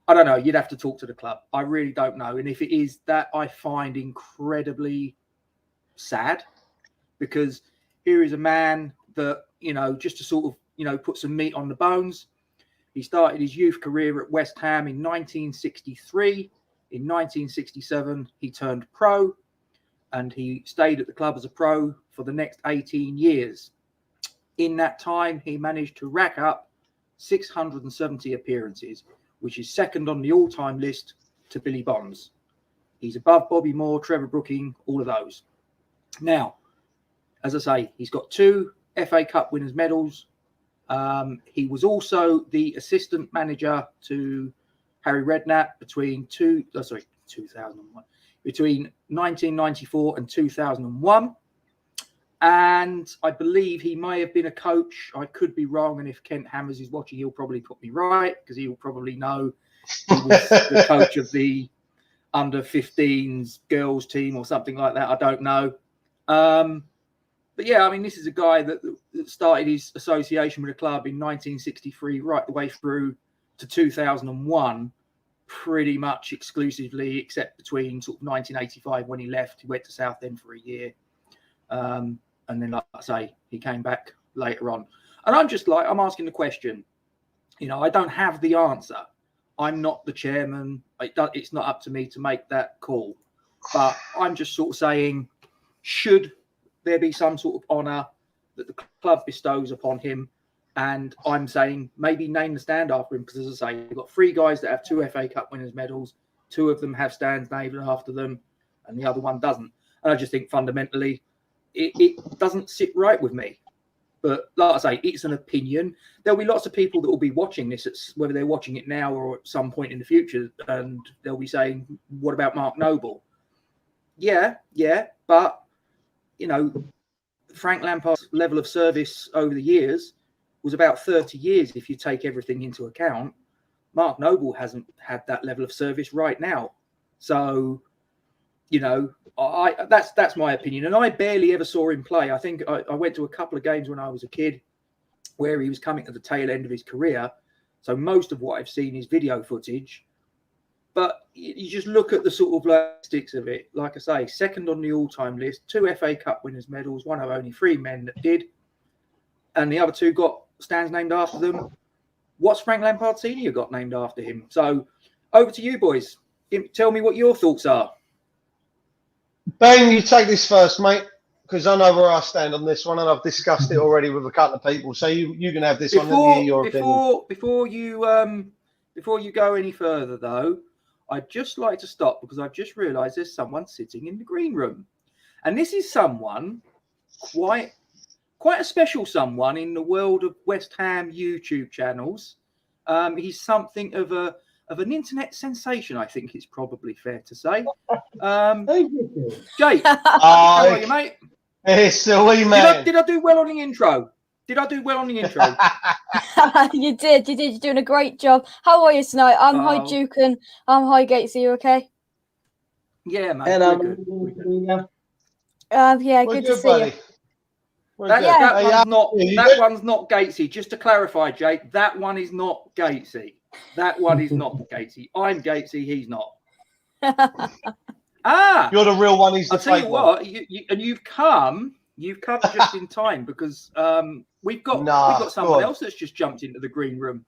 I don't know. You'd have to talk to the club. I really don't know. And if it is that, I find incredibly sad, because here is a man that, just to sort of, put some meat on the bones. He started his youth career at West Ham in 1963. In 1967, he turned pro, and he stayed at the club as a pro for the next 18 years. In that time, he managed to rack up 670 appearances, which is second on the all-time list to Billy Bonds. He's above Bobby Moore, Trevor Brooking, all of those. Now, as I say, he's got 2 FA Cup winners' medals. He was also the assistant manager to Harry Redknapp between 1994 and 2001. And I believe he may have been a coach. I could be wrong. And if Kent Hammers is watching, he'll probably put me right, because he'll probably know he was the coach of the under 15s girls team or something like that. I don't know. But yeah, I mean, this is a guy that started his association with the club in 1963, right the way through to 2001, pretty much exclusively, except between sort of 1985 when he left. He went to Southend for a year. And then, like I say, he came back later on. And I'm asking the question. I don't have the answer. I'm not the chairman. It's not up to me to make that call. But I'm just sort of saying, should there be some sort of honour that the club bestows upon him? And I'm saying maybe name the stand after him, because, as I say, we've got 3 guys that have 2 FA Cup winners' medals. 2 of them have stands named after them, and the other one doesn't. And I just think fundamentally, it doesn't sit right with me. But like I say, it's an opinion. There'll be lots of people that will be watching this, whether they're watching it now or at some point in the future, and they'll be saying, what about Mark Noble? Yeah, but, Frank Lampard's level of service over the years was about 30 years if you take everything into account. Mark Noble hasn't had that level of service right now. So, that's my opinion. And I barely ever saw him play. I think I went to a couple of games when I was a kid where he was coming to the tail end of his career. So most of what I've seen is video footage. But you just look at the sort of logistics of it. Like I say, second on the all-time list, 2 FA Cup winners' medals, one of only 3 men that did. And the other 2 got stands named after them. What's Frank Lampard Sr. got named after him? So over to you, boys. Tell me what your thoughts are. Ben, you take this first, mate, because I know where I stand on this one, and I've discussed it already with a couple of people. So you can have this one and hear your opinion. Before you go any further, though, I'd just like to stop, because I've just realised there's someone sitting in the green room, and this is someone quite a special someone in the world of West Ham YouTube channels. He's something of an internet sensation, I think it's probably fair to say. Jake, how are you, mate? It's a wee man. Did I do well on the intro? Did I do well on the intro? You did. You're doing a great job. How are you tonight? I'm Hi Duke and I'm Hi Gatesy. You okay? Yeah, mate. And We're good. Yeah, We're good to see buddy. you. That one's not Gatesy. Just to clarify, Jake, that one is not Gatesy. That one is not Gatesy. I'm Gatesy. He's not. You're the real one. He's the I'll tell fake you one. what. You've come just in time because we've got someone else that's just jumped into the green room.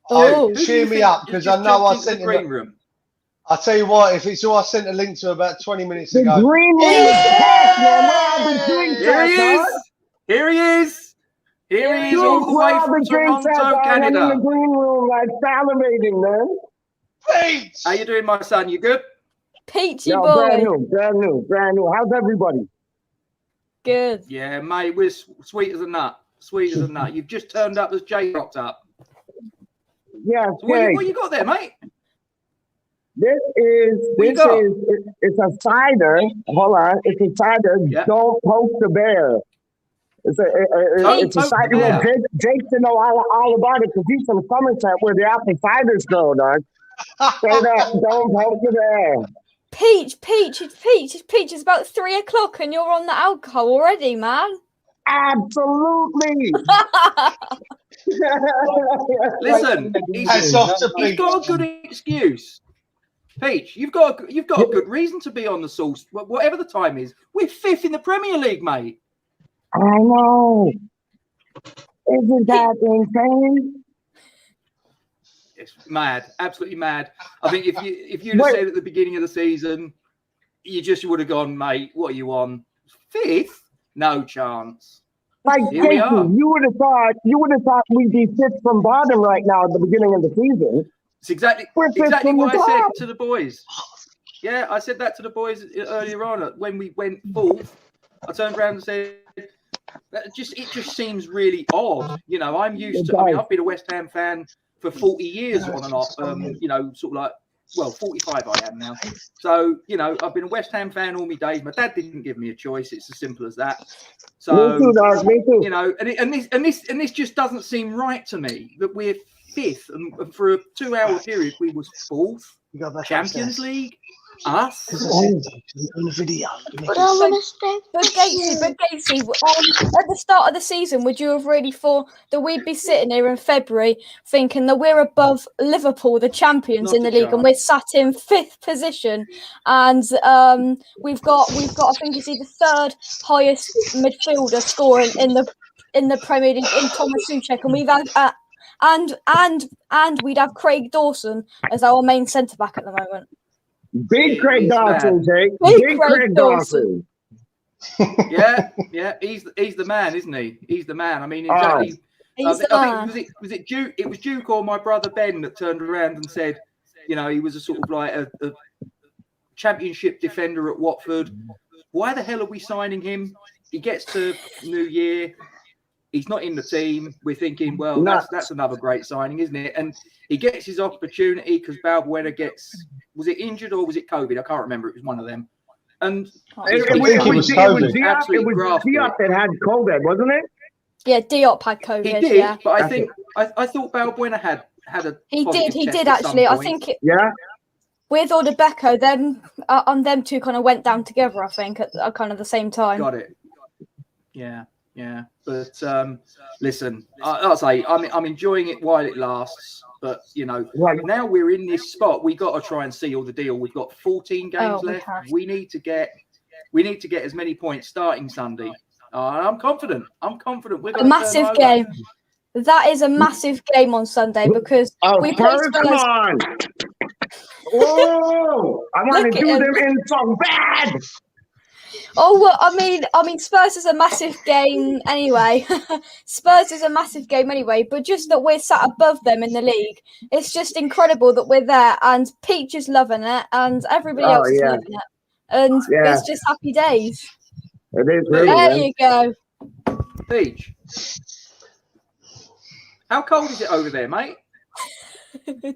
Oh, cheer me up because I know I sent the green room. I'll tell you what, if it's who I sent a link to about 20 minutes ago. The green room is packed, man. Where are the drinks Here he at, is. dog? Here he is. Here he is, Dude, all the where way are from the drinks at, Toronto, dog? I'm in the Canada. green room, like, salivating, man. Pete! How you doing, my son? You good? Peachy Yo, boy. brand new. How's everybody? Good. Yeah, mate, we're sweet as a nut. Sweet as a nut. You've just turned up as Jay rocked up. Yeah, So what you got there, mate? It's a cider. Hold on, it's a cider. Yeah. Don't poke the bear. It's a cider. Well, Jake to know all about it because he's from Somerset where the apple ciders grow, dog. Straight up, don't poke the bear. Peach. It's about 3 o'clock and you're on the alcohol already, man. Absolutely. Listen, he's got a good excuse. Peach, you've got a good reason to be on the sauce. Whatever the time is, we're 5th in the Premier League, mate. I know. Isn't that insane? It's mad, absolutely mad. I think if you'd have said at the beginning of the season, you would have gone, mate. What are you on? 5th? No chance. Like Casey, you would have thought we'd be 5th from bottom right now at the beginning of the season. It's exactly what I said to the boys. Yeah, I said that to the boys earlier on when we went 4th. I turned around and said, it just seems really odd. You know, I'm used to. I mean, I've been a West Ham fan for 40 years on and off. You know, sort of like, well, 45 I am now. So, you know, I've been a West Ham fan all my days. My dad didn't give me a choice. It's as simple as that. So, me too, dog. Me too. You know, and this just doesn't seem right to me that we're 5th, and for a 2-hour period we was 4th. Champions League, us. On the video. But Gatesy, at the start of the season, would you have really thought that we'd be sitting here in February thinking that we're above Liverpool, the champions in the league, and we're sat in 5th position, and we've got I think it's the 3rd highest midfielder scoring in the Premier League in Thomas Souček, and we've had and we'd have Craig Dawson as our main centre back at the moment. Big Craig Dawson, Jake. Big Craig Dawson. Yeah, he's the man, isn't he? He's the man. I mean, exactly. I think was it Duke? It was Duke or my brother Ben that turned around and said, you know, he was a sort of like a championship defender at Watford. Why the hell are we signing him? He gets to New Year. He's not in the team. We're thinking, well, that's another great signing, isn't it? And he gets his opportunity because Balbuena was it injured or was it COVID? I can't remember. It was one of them. And it was Diop that had COVID, wasn't it? Yeah, Diop had COVID. He did, yeah. but I thought Balbuena had a. He did actually. I think. With Audebecco, them two kind of went down together. I think at kind of the same time. Got it. Yeah. But listen, I'll say I'm enjoying it while it lasts. But you know, now we're in this spot. We got to try and seal the deal. We've got 14 games left. We need to get as many points starting Sunday. I'm confident. We're going a massive game. That is a massive game on Sunday because we play Spurs. Oh, I want to do them in so bad. Oh, well, I mean, Spurs is a massive game anyway. But just that we're sat above them in the league, it's just incredible that we're there, and Peach is loving it, and everybody else is loving it, and it's just happy days. It is really, there you go. Peach, how cold is it over there, mate?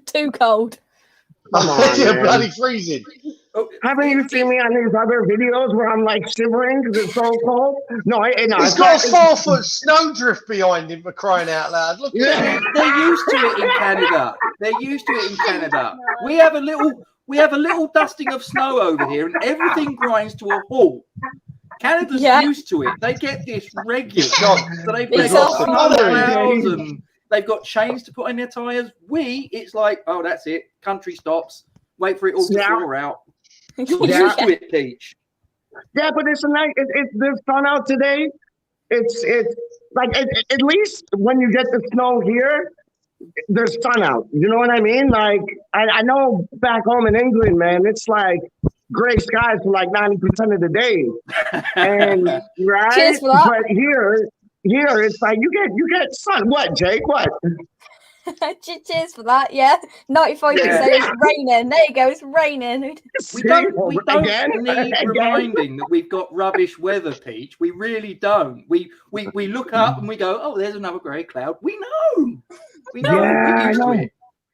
Too cold. You're bloody freezing. Oh, Haven't you seen me on these other videos where I'm like shivering because it's so cold? No, he's got a 4-foot snowdrift behind him for crying out loud. Look at him. They're used to it in Canada. They're used to it in Canada. We have a little dusting of snow over here, and everything grinds to a halt. Canada's used to it. They get this regular. So they've got snowplows and they've got chains to put in their tyres. It's like, oh, that's it. Country stops. Wait for it all to thaw out. You're used to it, Peach. Yeah, but it's nice. There's sun out today. It's like at least when you get the snow here, there's sun out. You know what I mean? Like I know back home in England, man, it's like gray skies for like 90% of the day. And right, cheers for that. but here it's like you get sun. What, Jake? What? Cheers for that. Yeah, 95% it's raining. There you go. It's raining. We don't need reminding that we've got rubbish weather, Peach. We really don't. We look up and we go, oh, there's another grey cloud. We know. We're used to it.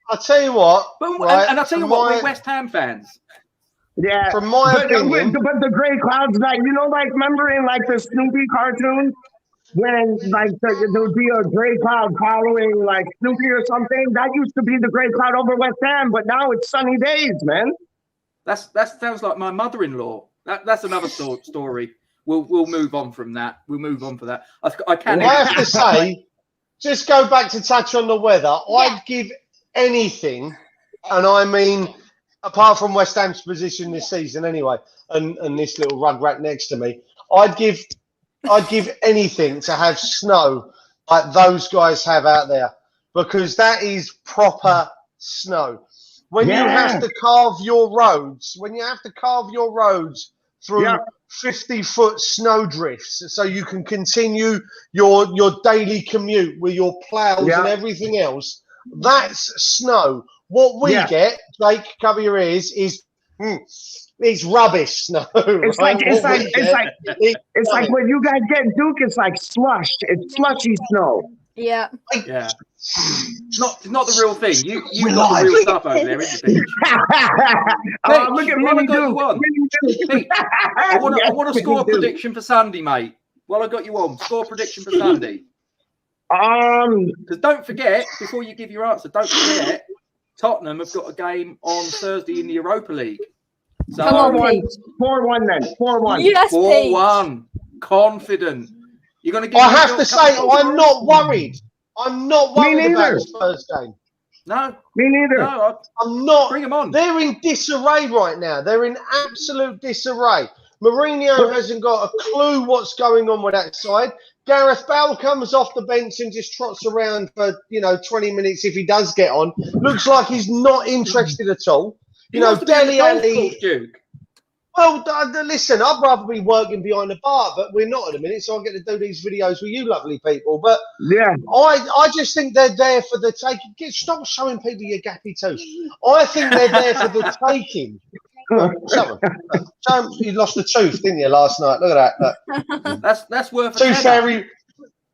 I'll tell you what. And I'll tell you what, we're West Ham fans. Yeah, from my opinion. But the gray clouds, like, you know, like remember in like the Snoopy cartoon when like there would be a gray cloud following like Snoopy or something? That used to be the gray cloud over West Ham, but now it's sunny days, man. That sounds like my mother-in-law. That's another story. We'll move on from that. We'll move on for that. I have to say, just go back to touch on the weather. I'd give anything, and I mean, apart from West Ham's position this season anyway, and this little rugrat next to me, I'd give anything to have snow like those guys have out there, because that is proper snow. When you have to carve your roads, through 50-foot snow drifts so you can continue your daily commute with your plows and everything else, that's snow. What we get, Jake, cover your ears, is it's rubbish snow. It's like when you guys get Duke, it's like slush. It's slushy snow. Yeah. It's not the real thing. You got the real stuff over there, isn't it? Look at Mini Duke. I want to score a prediction for Sunday, mate. While I got you on, score prediction for Sunday. Because don't forget, before you give your answer, don't forget, Tottenham have got a game on Thursday in the Europa League. So 4-1 then. 4-1. Yes, 4-1. Confident. You're going to give. I have to say, I'm not worried. I'm not worried about the Spurs game. No. Me neither. No, I'm not. Bring them on. They're in disarray right now. They're in absolute disarray. Mourinho hasn't got a clue what's going on with that side. Gareth Bale comes off the bench and just trots around for 20 minutes if he does get on. Looks like he's not interested at all. Dele Alli. Well, listen, I'd rather be working behind the bar, but we're not at the minute, so I get to do these videos with you lovely people. But I just think they're there for the taking. Stop showing people your gappy tooth. I think they're there for the taking. You lost the tooth, didn't you, last night? Look at that. Look. That's worth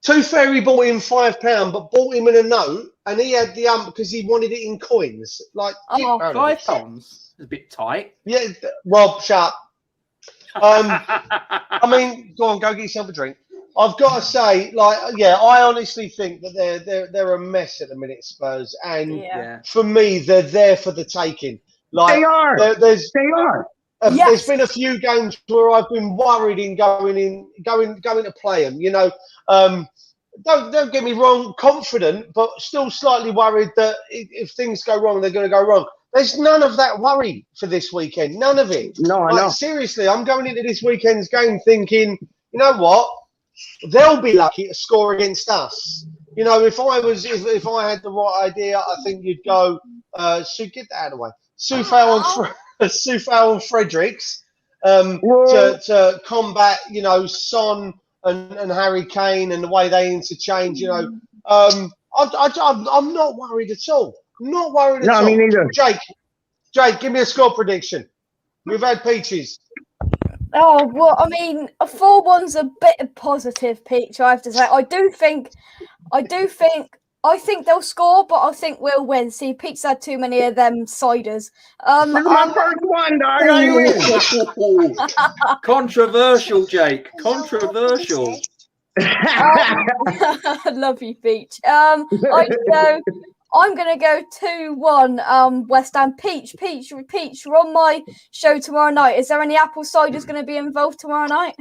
Tooth Fairy bought him £5, but bought him in a note, and he had the because he wanted it in coins. Like £5. A bit tight. Yeah, Rob, shut up. I mean, go get yourself a drink. I've got to say, I honestly think that they're a mess at the minute, Spurs, and for me, they're there for the taking. They are. They are. There's been a few games where I've been worried in going to play them. Don't get me wrong, confident, but still slightly worried that if things go wrong, they're going to go wrong. There's none of that worry for this weekend. None of it. No, I know. Seriously, I'm going into this weekend's game thinking, you know what? They'll be lucky to score against us. If I had the right idea, I think you'd go. Get that out of the way. Soufal and Fredericks to combat, Son and Harry Kane and the way they interchange. I'm not worried at all. Not worried at all. No, me neither. Jake, give me a score prediction. We've had peaches. Oh, well, I mean, a 4-1's a bit of positive, Peach, I have to say. I do think I think they'll score, but I think we'll win. See, Pete's had too many of them ciders. This is my first one, dog. How you win? Controversial, Jake. Controversial. I love you, Peach. I'm gonna go 2-1. West Ham. Peach. We're on my show tomorrow night. Is there any apple ciders going to be involved tomorrow night?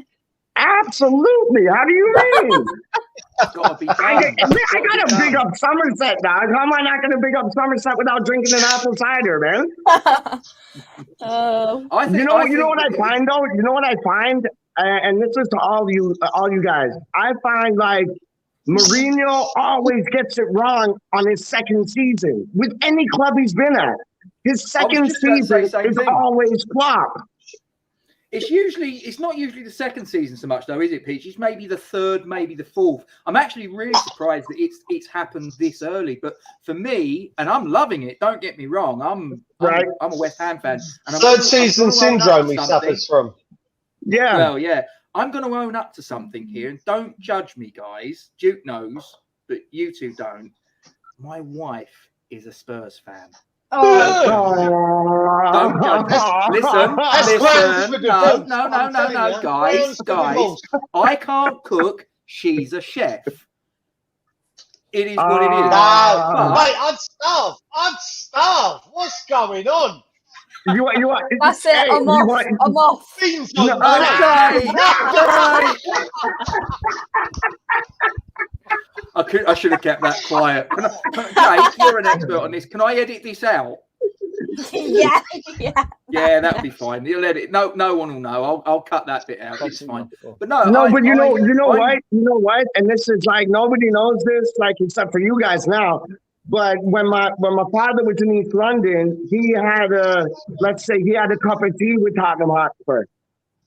Absolutely. How do you mean? Gotta be done. I gotta big up Somerset, dog. How am I not gonna big up Somerset without drinking an apple cider, man? You know what I find though? You know what I find? And this is to all you guys. I find like Mourinho always gets it wrong on his second season with any club he's been at. His second season is always flop. It's not usually the second season so much though, is it, Peach? It's maybe the third, maybe the fourth. I'm actually really surprised that it's happened this early. But for me, and I'm loving it, don't get me wrong, I'm a West Ham fan. And third season syndrome he suffers from. Yeah. Well, yeah. I'm going to own up to something here, and don't judge me, guys. Duke knows, but you two don't. My wife is a Spurs fan. Don't judge me. Listen. No, guys. I can't cook. She's a chef. It is what it is. Mate, I'm starved. What's going on? You want, that's it. I'm off. I should have kept that quiet. Jake, you're an expert on this. Can I edit this out? Yeah. Yeah, that'll be fine. You'll edit. No one will know. I'll cut that bit out. It's fine. But you know what? And this is like nobody knows this, like except for you guys now. But when my father was in East London, he had a cup of tea with Tottenham Hotspur.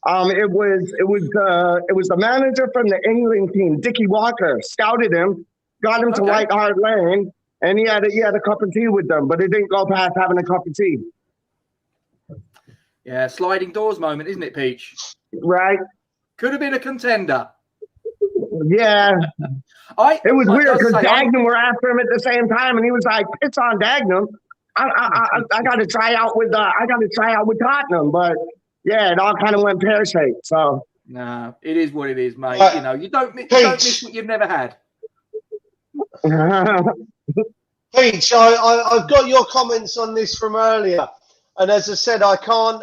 It was the manager from the England team, Dickie Walker, scouted him, got him to White Hart Lane, and he had a cup of tea with them, but it didn't go past having a cup of tea. Yeah, sliding doors moment, isn't it, Peach? Right. Could have been a contender. Yeah. It was weird because Dagenham were after him at the same time, and he was like, "It's on Dagenham. I got to try out with Tottenham." But yeah, it all kind of went pear shaped. So nah, it is what it is, mate. You don't miss what you've never had. Peach, I've got your comments on this from earlier, and as I said, I can't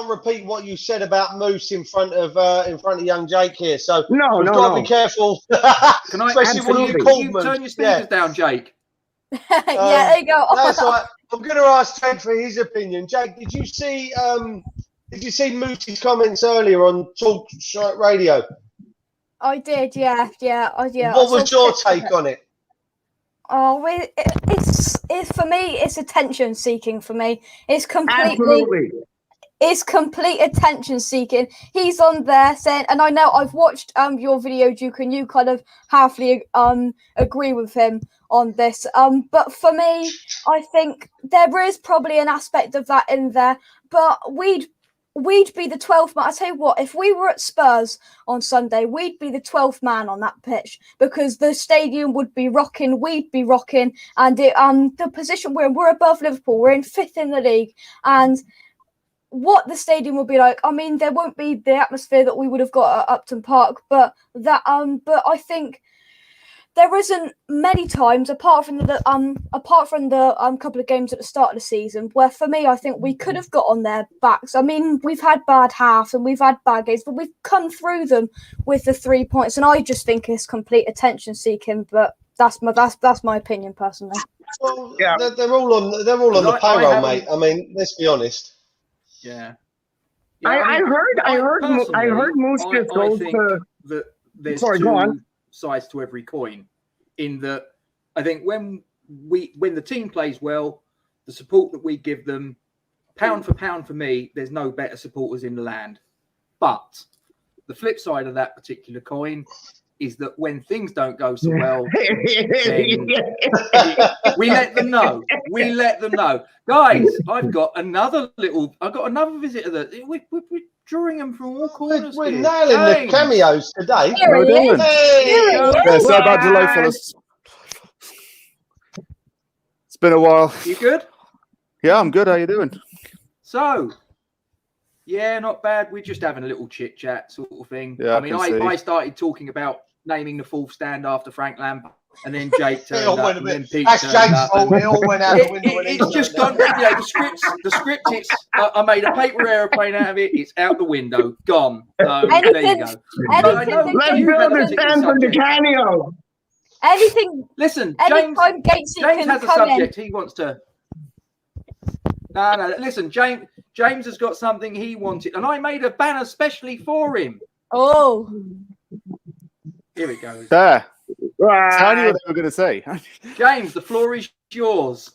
repeat what you said about Moose in front of young Jake here. So we've got to be careful. Especially when you call you turn your speakers down, Jake? Yeah, there you go. That's right. I'm going to ask Jake for his opinion. Jake, did you see Moose's comments earlier on Talk Radio? I did, yeah. What was your take on it? Oh, it's for me. It's attention seeking for me. It's complete attention seeking. He's on there saying, and I know I've watched your video, Duke, and you kind of halfly agree with him on this. But for me, I think there is probably an aspect of that in there. But we'd be the 12th man. I tell you what, if we were at Spurs on Sunday, we'd be the 12th man on that pitch because the stadium would be rocking, we'd be rocking, and the position we're above Liverpool, we're in 5th in the league, and what the stadium will be like. I mean, there won't be the atmosphere that we would have got at Upton Park, but I think there isn't many times apart from the couple of games at the start of the season where, for me, I think we could have got on their backs. I mean, we've had bad halves and we've had bad games, but we've come through them with the 3 points, and I just think it's complete attention seeking. But that's my opinion personally. Well, yeah, they're all on the payroll, mate. I mean, let's be honest. Yeah. I heard Moose just go to. That there's sorry, go on. Sides to every coin, in that I think when the team plays well, the support that we give them, pound for pound, for me, there's no better supporters in the land. But the flip side of that particular coin is that when things don't go so well, then we let them know. We let them know, guys. I've got another visitor that we're drawing them from all corners. We're nailing the cameos today. Here he is. Yeah, so bad delay, fellas. been a while. You good? Yeah, I'm good. How you doing? So, yeah, not bad. We're just having a little chit chat sort of thing. Yeah, I mean, I started talking about naming the fourth stand after Frank Lampard, and then Jake turned up, and then Pete That's turned Jake's up. fault. It all went out the window. It's just gone. You know, the script. I made a paper airplane out of it. It's out the window, gone. So there you go. Let's build a stand for the cameo. Anything. Listen, anytime Gatesy James can has a come subject in. he wants to. No. Listen, James has got something he wanted, and I made a banner specially for him. Oh. Here it goes. There. I knew what they were going to say. James, the floor is yours.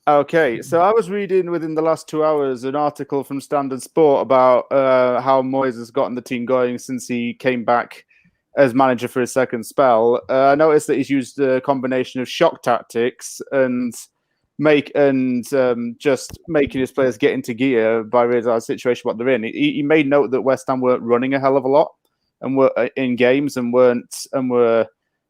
Okay, so I was reading within the last 2 hours an article from Standard Sport about how Moyes has gotten the team going since he came back as manager for his second spell. I noticed that he's used a combination of shock tactics and just making his players get into gear by realizing the situation what they're in. He made note that West Ham weren't running a hell of a lot and were in games and were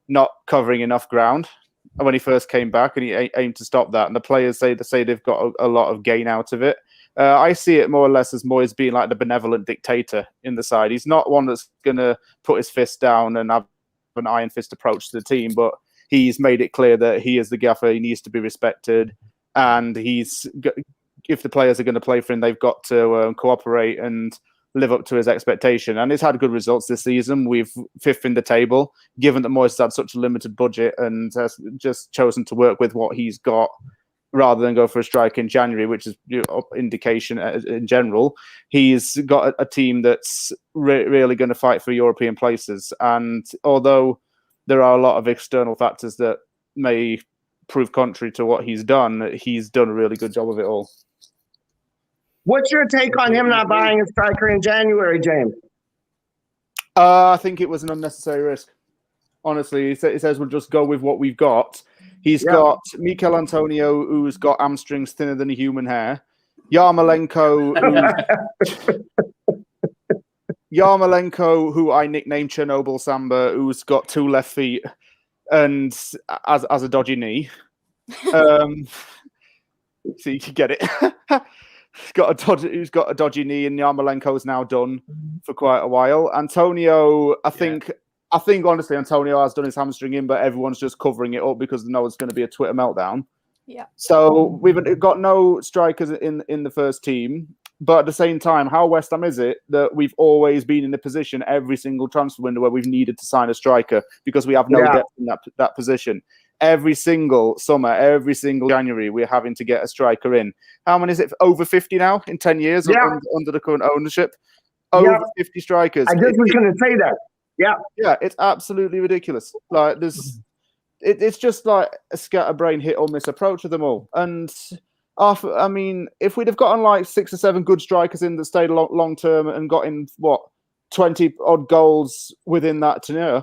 not covering enough ground when he first came back, and he aimed to stop that. And the players say they've got a lot of gain out of it. I see it more or less as Moyes being like the benevolent dictator in the side. He's not one that's going to put his fist down and have an iron fist approach to the team, but he's made it clear that he is the gaffer. He needs to be respected, and if the players are going to play for him, they've got to cooperate and live up to his expectation. And it's had good results this season. We've fifth in the table, given that Moyes had such a limited budget and has just chosen to work with what he's got rather than go for a strike in January, which is indication in general. He's got a team that's really going to fight for European places. And although there are a lot of external factors that may prove contrary to what he's done a really good job of it all. What's your take on him not buying a striker in January, James? I think it was an unnecessary risk. Honestly, he says we'll just go with what we've got. He's got Mikel Antonio, who's got hamstrings thinner than a human hair. Yarmolenko, who I nicknamed Chernobyl Samba, who's got 2 left feet and as a dodgy knee. So you can get it. Who's got a dodgy knee, and Yarmolenko's now done for quite a while. Antonio, I think honestly, Antonio has done his hamstring in, but everyone's just covering it up because they know it's going to be a Twitter meltdown. Yeah. So we've got no strikers in the first team, but at the same time, how West Ham is it that we've always been in a position every single transfer window where we've needed to sign a striker because we have no depth in that position. Every single summer, every single January, we're having to get a striker in. How many is it? Over 50 now in 10 years under the current ownership? Over 50 strikers. I just was going to say that. Yeah. Yeah, it's absolutely ridiculous. Like it's just like a scatterbrain hit or miss approach to them all. And if we'd have gotten like 6 or 7 good strikers in that stayed long term and got in 20 odd goals within that tenure,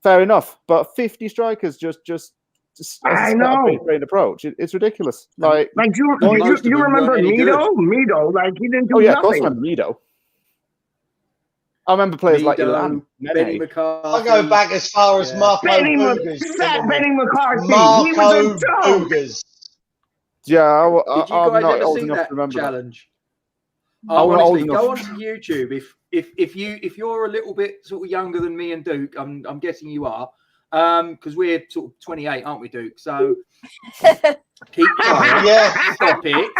fair enough. But 50 strikers just I know. Brain approach. It's ridiculous. Like you remember Mido? Like he didn't do nothing. Of course I remember Mido. I remember players like Ilan, Benny McCarthy. I go back as far as Marco Boogers. Benny McCarthy. Marco Boogers. Yeah, Did you I'm guys not ever old see enough that to remember challenge? Honestly, go onto YouTube if you're a little bit sort of younger than me and Duke. I'm guessing you are, because we're sort of 28, aren't we, Duke? So keep quiet. Stop it.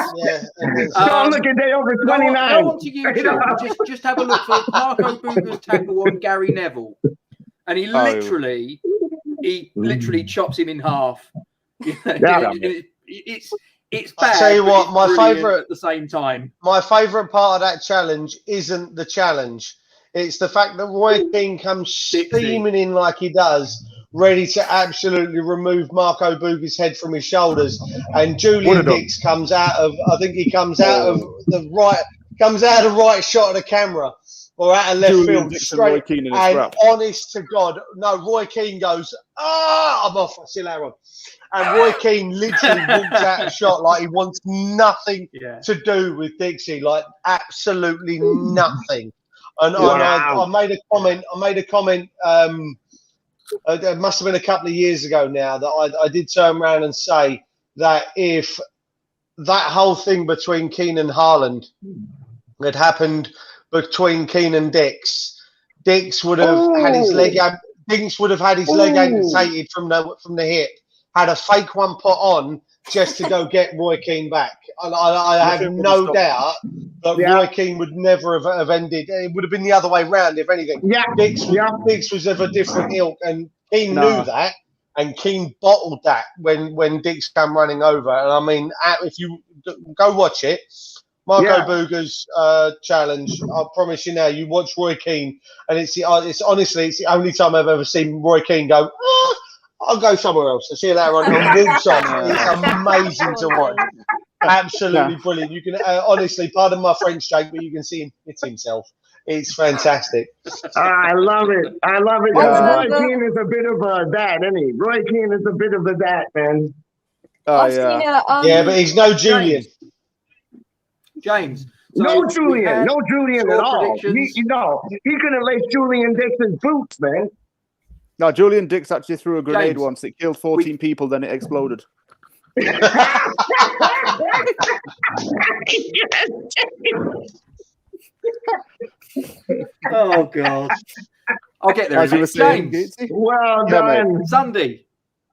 Don't look at day over 29. Go onto YouTube. just have a look for Marco Boogers tackle on Gary Neville, and he literally chops him in half. It's bad. I'll tell you what, my favourite at the same time. My favourite part of that challenge isn't the challenge. It's the fact that Roy Keane comes steaming in like he does, ready to absolutely remove Marco Boogers' head from his shoulders, and Julian Dix comes out of the right shot of the camera or out of left field straight. And honest to God, no, Roy Keane goes, I'm off. I still am on. And Roy Keane literally walks out of shot like he wants nothing to do with Dixie, like absolutely nothing. And I made a comment. It must have been a couple of years ago now that I did turn around and say that if that whole thing between Keane and Haaland had happened between Keane and Dix, Dix would have had his leg. Dix would have had his leg amputated from the hip. Had a fake one put on just to go get Roy Keane back. And I have no doubt that Roy Keane would never have ended. It would have been the other way round, if anything. Dix was of a different ilk, and Keane knew that, and Keane bottled that when Dix came running over. And I mean, if you go watch it, Marco Buga's challenge, I promise you now, you watch Roy Keane, and it's honestly the only time I've ever seen Roy Keane go, I'll go somewhere else. I see you later on. Walks on. It's amazing to watch. Absolutely brilliant. You can honestly, pardon my French, Jake, but you can see him hit himself. It's fantastic. I love it. I love it. Roy Keane is a bit of a that, isn't he? Roy Keane is a bit of a that, man. Oh, yeah, but he's no Julian. James. No Julian at all. He couldn't lace Julian Dixon's boots, man. No, Julian Dix actually threw a grenade once. It killed 14 people, then it exploded. Oh, God. I'll get there. As you were saying, James. Well done. Sunday.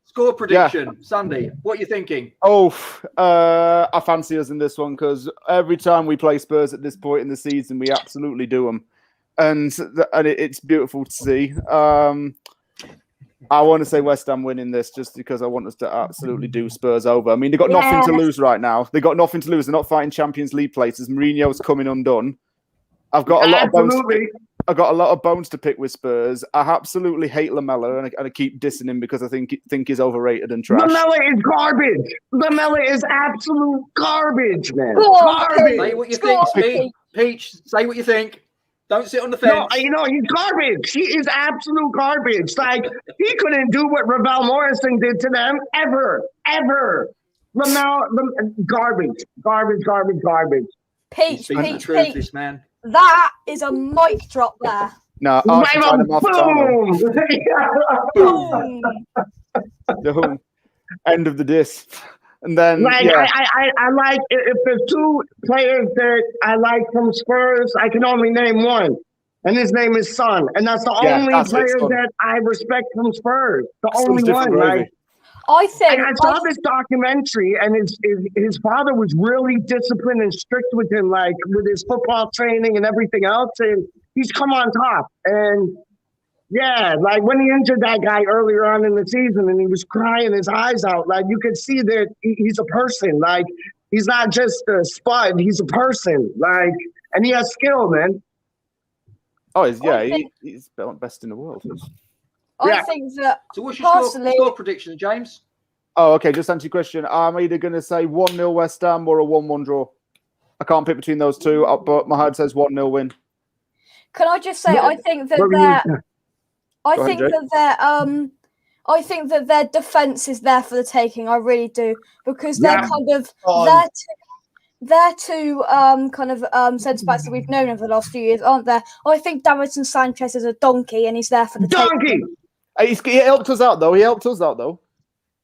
Score prediction. Sunday. What are you thinking? I fancy us in this one because every time we play Spurs at this point in the season, we absolutely do them. And it's beautiful to see. I want to say West Ham winning this just because I want us to absolutely do Spurs over. I mean, they've got nothing to lose right now. They've got nothing to lose. They're not fighting Champions League places. Mourinho's coming undone. I've got a lot of bones. I've got a lot of bones to pick with Spurs. I absolutely hate Lamella, and I keep dissing him because I think he's overrated and trash. Lamella is garbage. Lamella is absolute garbage, man. Garbage. Say what you think, Peach. Say what you think. Don't sit on the fence. No, he's garbage. He is absolute garbage. Like, he couldn't do what Ravel Morrison did to them ever. Garbage. Peach. This man. That is a mic drop there. No, boom. Boom. End of the diss. And then, I like, if there's two players that I like from Spurs, I can only name one, and his name is Son, and that's the only player that I respect from Spurs. The only one. Like, I saw this documentary, and his father was really disciplined and strict with him, like with his football training and everything else, and he's come on top. And yeah, like when he injured that guy earlier on in the season and he was crying his eyes out, like you could see that he's a person. Like, he's not just a spud, he's a person. Like, and he has skill, man. Oh, he's best in the world. I think that. So what's your score prediction, James? Oh, okay, just answer your question. I'm either going to say 1-0 West Ham or a 1-1 draw. I can't pick between those two, but my heart says 1-0 win. Can I just say, I think that their defense is there for the taking. I really do, because they're kind of they're two centre backs that we've known over the last few years, aren't there? I think Davinson Sanchez is a donkey, and he's there for the taking. He helped us out though. Yeah,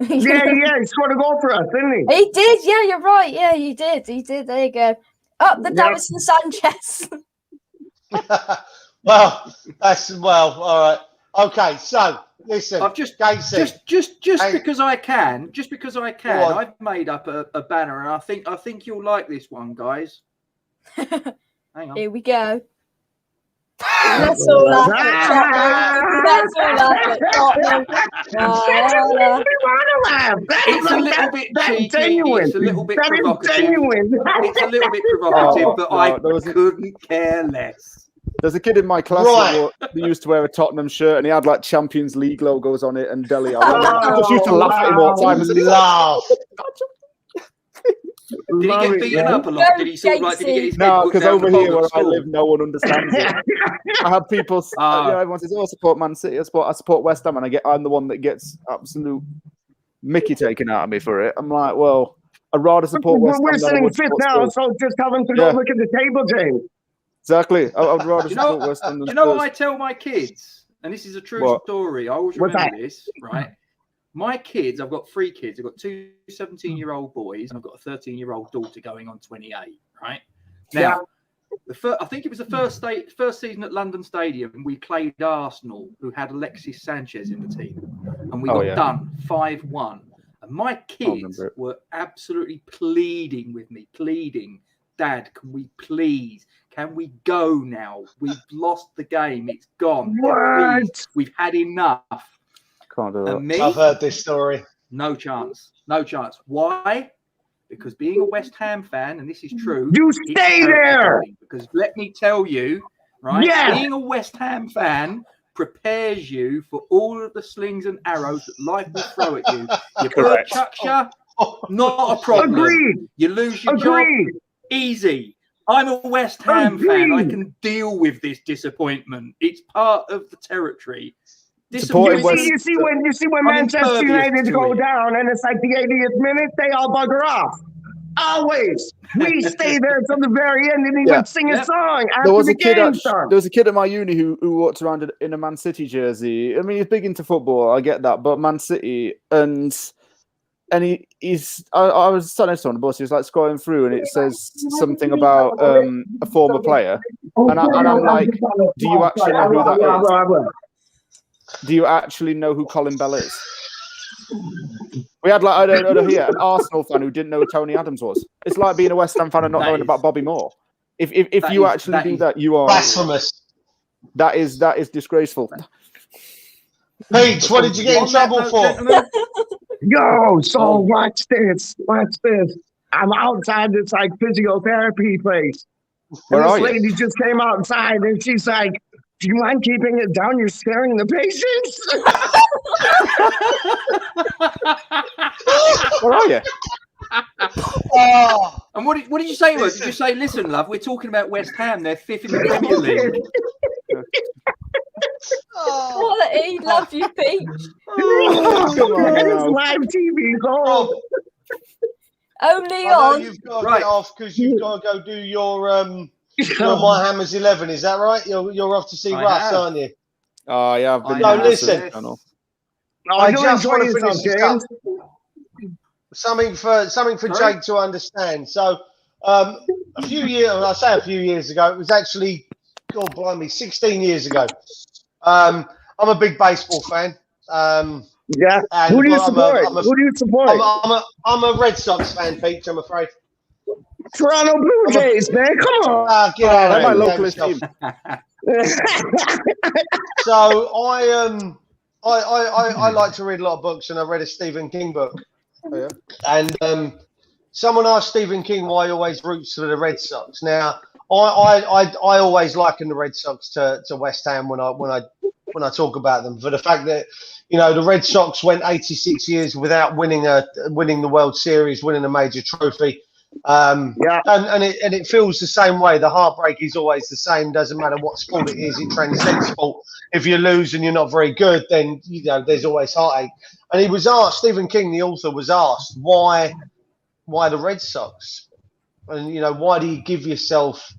he scored a goal for us, didn't he? He did. Yeah, you're right. Yeah, he did. There you go. Up the Davinson Sanchez. All right. Okay, so listen. I've just because I can, I've made up a banner, and I think you'll like this one, guys. Hang on. Here we go. That's all I It's a little bit cheeky. It's a little bit provocative. But I couldn't care less. There's a kid in my class who used to wear a Tottenham shirt, and he had like Champions League logos on it and Deli. I just used to laugh at him all the time. Did he get beaten up a lot? Did he get his No, because over here where I live, no one understands it. I have people, everyone says, I support Man City, I support West Ham, and I'm the one that gets absolute Mickey taken out of me for it. I'm like, well, I'd rather support West Ham. We're sitting fifth now, so just tell them to go look at the table, James. Exactly. I'd rather support West Ham. Do you know what I tell my kids? And this is a true story. I always remember this, right? My kids, I've got 3 kids. I've got 2 17-year-old boys, and I've got a 13-year-old daughter going on 28. Right now, I think it was the first season at London Stadium, and we played Arsenal, who had Alexis Sanchez in the team, and we got done 5-1. And my kids were absolutely pleading with me, Dad, can we go now? We've lost the game. It's gone. Please, we've had enough. Can't do that. And me, I've heard this story. No chance. Why? Because being a West Ham fan, and this is true, you stay there. Because let me tell you, right? Being a West Ham fan prepares you for all of the slings and arrows that life will throw at you. You put chucksha, not a problem. Agreed. You lose your job, easy. I'm a West Ham fan. I can deal with this disappointment. It's part of the territory. You see when Manchester United go down and it's like the 80th minute, they all bugger off. Always. We stay there till the very end and even sing a song after there was a kid at my uni who walked around in a Man City jersey. I mean, he's big into football, I get that, but Man City and he's I was sat next to him on the bus, he was like scrolling through and it says something about a former player. And I'm like, do you actually know who that is? Do you actually know who Colin Bell is? We had like an Arsenal fan who didn't know who Tony Adams was. It's like being a West Ham fan and not knowing about Bobby Moore. If you actually do that, you are blasphemous. That is disgraceful. Pete, what did you get in trouble for? Yo, so watch this. I'm outside this like physiotherapy place. And this lady just came outside and she's like, do you mind keeping it down? You're scaring the patients. Where are you? And what did you say? Did you say, listen, love, we're talking about West Ham. They're 5th in the Premier League. Quality, love you, Pete. It's live TV. Go. Only on. You've got to get off because you've got to go do your My Hammers 11. Is that right? You're off to see Russ, aren't you? Oh yeah. I've been listen. I just want to finish this up. Something for Jake to understand. So a few years ago, it was actually, God blimey, 16 years ago. I'm a big baseball fan. Who do you support? I'm a Red Sox fan, Pete, I'm afraid. Toronto Blue Jays, man. Come on. Get out of my localist team. So I like to read a lot of books, and I read a Stephen King book. Oh, yeah. And someone asked Stephen King why he always roots for the Red Sox. Now, I always liken the Red Sox to West Ham when I talk about them, for the fact that the Red Sox went 86 years without winning the World Series, winning a major trophy. And it feels the same way. The heartbreak is always the same. Doesn't matter what sport it is, it transcends sport. If you lose and you're not very good, then there's always heartache. And he was asked, Stephen King, the author, was asked why the Red Sox, and why do you give yourself?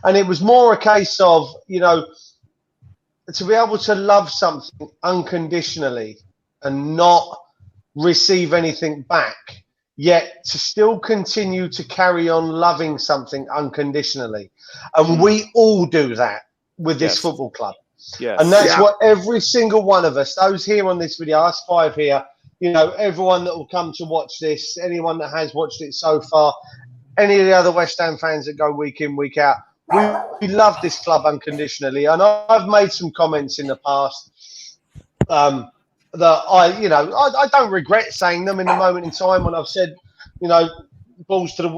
And it was more a case of to be able to love something unconditionally and not receive anything back, yet to still continue to carry on loving something unconditionally. And we all do that with this football club. Yes. And that's what every single one of us, those here on this video, us 5 here, everyone that will come to watch this, anyone that has watched it so far, any of the other West Ham fans that go week in, week out, we love this club unconditionally. And I've made some comments in the past that I don't regret saying them in the moment in time when I've said, balls to the,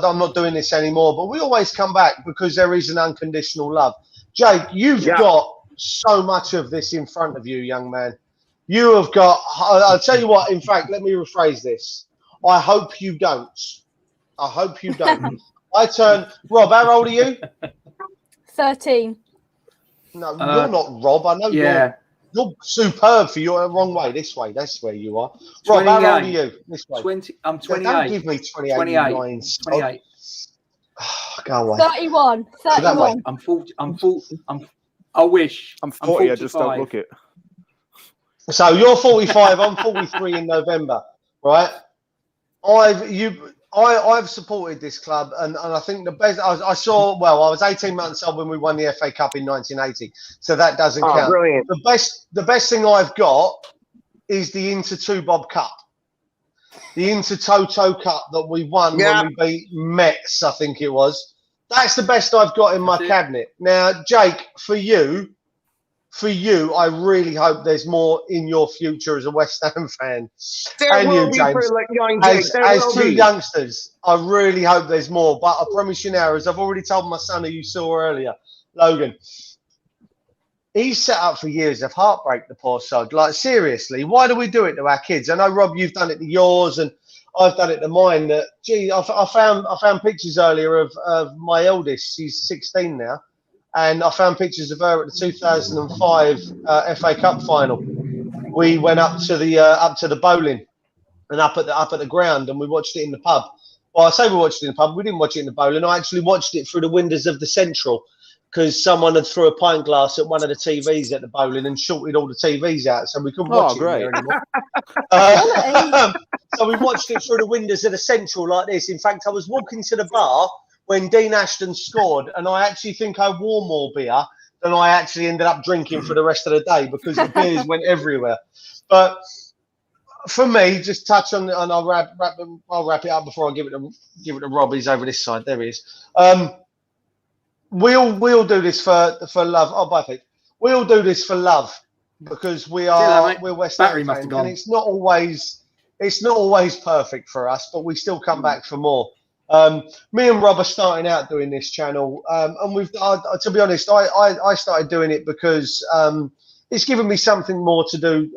I'm not doing this anymore. But we always come back because there is an unconditional love. Jake, you've got so much of this in front of you, young man. You have got, I'll tell you what, in fact, let me rephrase this. I hope you don't. I hope you don't. Rob, how old are you? 13. No, you're not Rob. I know you're superb for your wrong way. This way, that's where you are. Rob, how old are you? This way. I'm 28. Don't give me 28. 28. Go away. 31. 31. I'm 40. I wish. I'm 40. I just don't look it. So you're 45. I'm 43 in November, right? I've supported this club, and I think the best I was 18 months old when we won the FA Cup in 1980, so that doesn't count. Brilliant. The best thing I've got is the Inter Bob Cup, the Inter Toto Cup that we won when we beat Metz, I think it was. That's the best I've got in my cabinet. Now, Jake, for you, I really hope there's more in your future as a West Ham fan. There will be James, for young Jake. As two youngsters, I really hope there's more. But I promise you now, as I've already told my son who you saw earlier, Logan, he's set up for years of heartbreak, the poor sod. Like, seriously, why do we do it to our kids? I know, Rob, you've done it to yours, and I've done it to mine. I found pictures earlier of my eldest. She's 16 now. And I found pictures of her at the 2005 FA Cup final. We went up to the bowling and up at the ground, and we watched it in the pub. Well, I say we watched it in the pub. We didn't watch it in the bowling. I actually watched it through the windows of the Central because someone had threw a pint glass at one of the TVs at the bowling and shorted all the TVs out, so we couldn't watch it in there anymore. So we watched it through the windows of the Central like this. In fact, I was walking to the bar when Dean Ashton scored, and I actually think I wore more beer than I actually ended up drinking for the rest of the day because the beers went everywhere. But for me, just touch on, and I'll wrap it up before I give it to Rob. He's over this side. There he is. We'll do this for love. Oh, bye, Pete. We'll do this for love because we're West Ham fans, and it's not always perfect for us, but we still come back for more. Me and Rob are starting out doing this channel, and we've to be honest, I started doing it because it's given me something more to do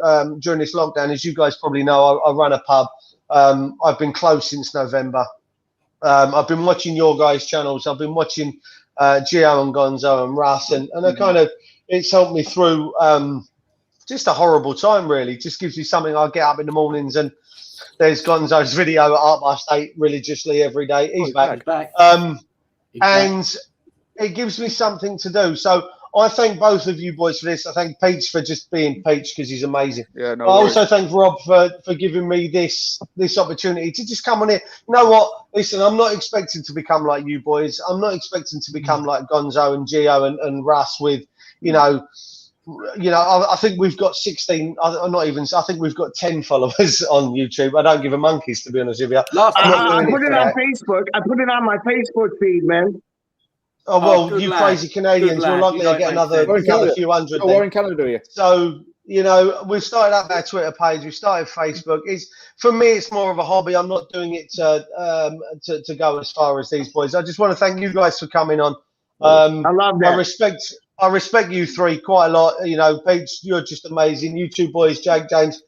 during this lockdown. As you guys probably know, I run a pub. I've been closed since November. I've been watching your guys' channels. I've been watching Gio and Gonzo and Russ, and it's helped me through just a horrible time, really. Just gives you something. I get up in the mornings and there's Gonzo's video at 8:30 religiously every day. He's back. And it gives me something to do. So I thank both of you boys for this. I thank Peach for just being Peach because he's amazing. Yeah, no worries. I also thank Rob for giving me this opportunity to just come on here. You know what? Listen, I'm not expecting to become like you boys. I'm not expecting to become like Gonzo and Gio and Russ with, I think we've got 16. I think we've got 10 followers on YouTube. I don't give a monkeys, to be honest with you. I put it on Facebook. I put it on my Facebook feed, man. Oh, well, you crazy Canadians will likely get another few hundred. Where in Canada are you? So, we've started up our Twitter page. We've started Facebook. For me, it's more of a hobby. I'm not doing it to go as far as these boys. I just want to thank you guys for coming on. I love that. I respect you three quite a lot. Peach, you're just amazing. You two boys, Jake, James,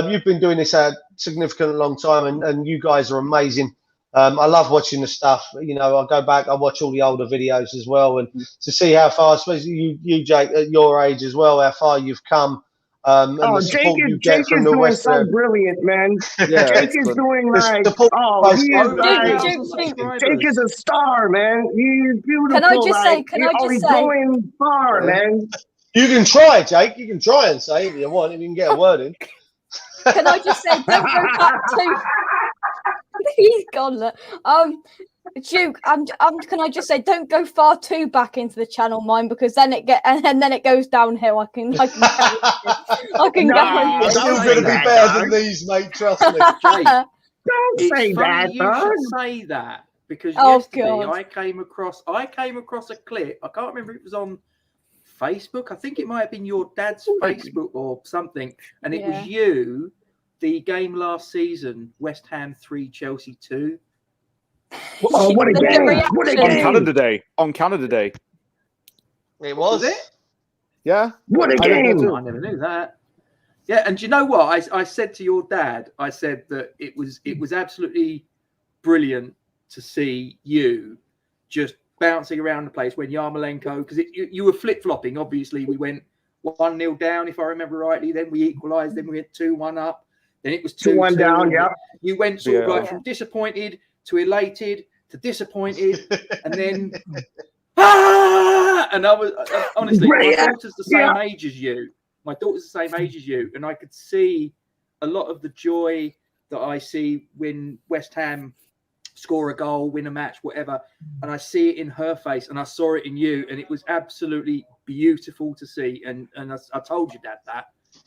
you've been doing this a significant long time, and you guys are amazing. I love watching the stuff. I go back, I watch all the older videos as well, and to see how far, especially you Jake, at your age as well, how far you've come. And the support you get Jake from is the doing West so Ham. brilliant, man. Yeah, Jake is doing like, Jake is a star, man. He's beautiful. Can I just say? He's going far, man. You can try, Jake. You can try and say if you want, if you can get a word in. Can I just say, don't go back to... He's gone. Duke, can I just say, don't go far too back into the channel, mine, because then it goes downhill. I can go. It's still going to be better than these, mate. Trust me. Don't say that. You should say that because yesterday I came across a clip. I can't remember if it was on Facebook. I think it might have been your dad's Facebook or something, and it was you. The game last season, West Ham 3, Chelsea 2. Oh, what a game! What a game! On Canada Day. It was it? Yeah. What a game! I never knew that. Yeah, and do you know what? I said to your dad, I said that it was absolutely brilliant to see you just bouncing around the place when Yarmolenko, because you were flip-flopping. Obviously, we went 1-0 down, if I remember rightly. Then we equalised. Then we went 2-1 up. Then it was 2-1 down. Yeah. You went sort of like from disappointed to elated to disappointed, and then and I was honestly, my daughter's the same age as you, my daughter's the same age as you, and I could see a lot of the joy that I see when West Ham score a goal, win a match, whatever, and I see it in her face, and I saw it in you, and it was absolutely beautiful to see. And I told you that.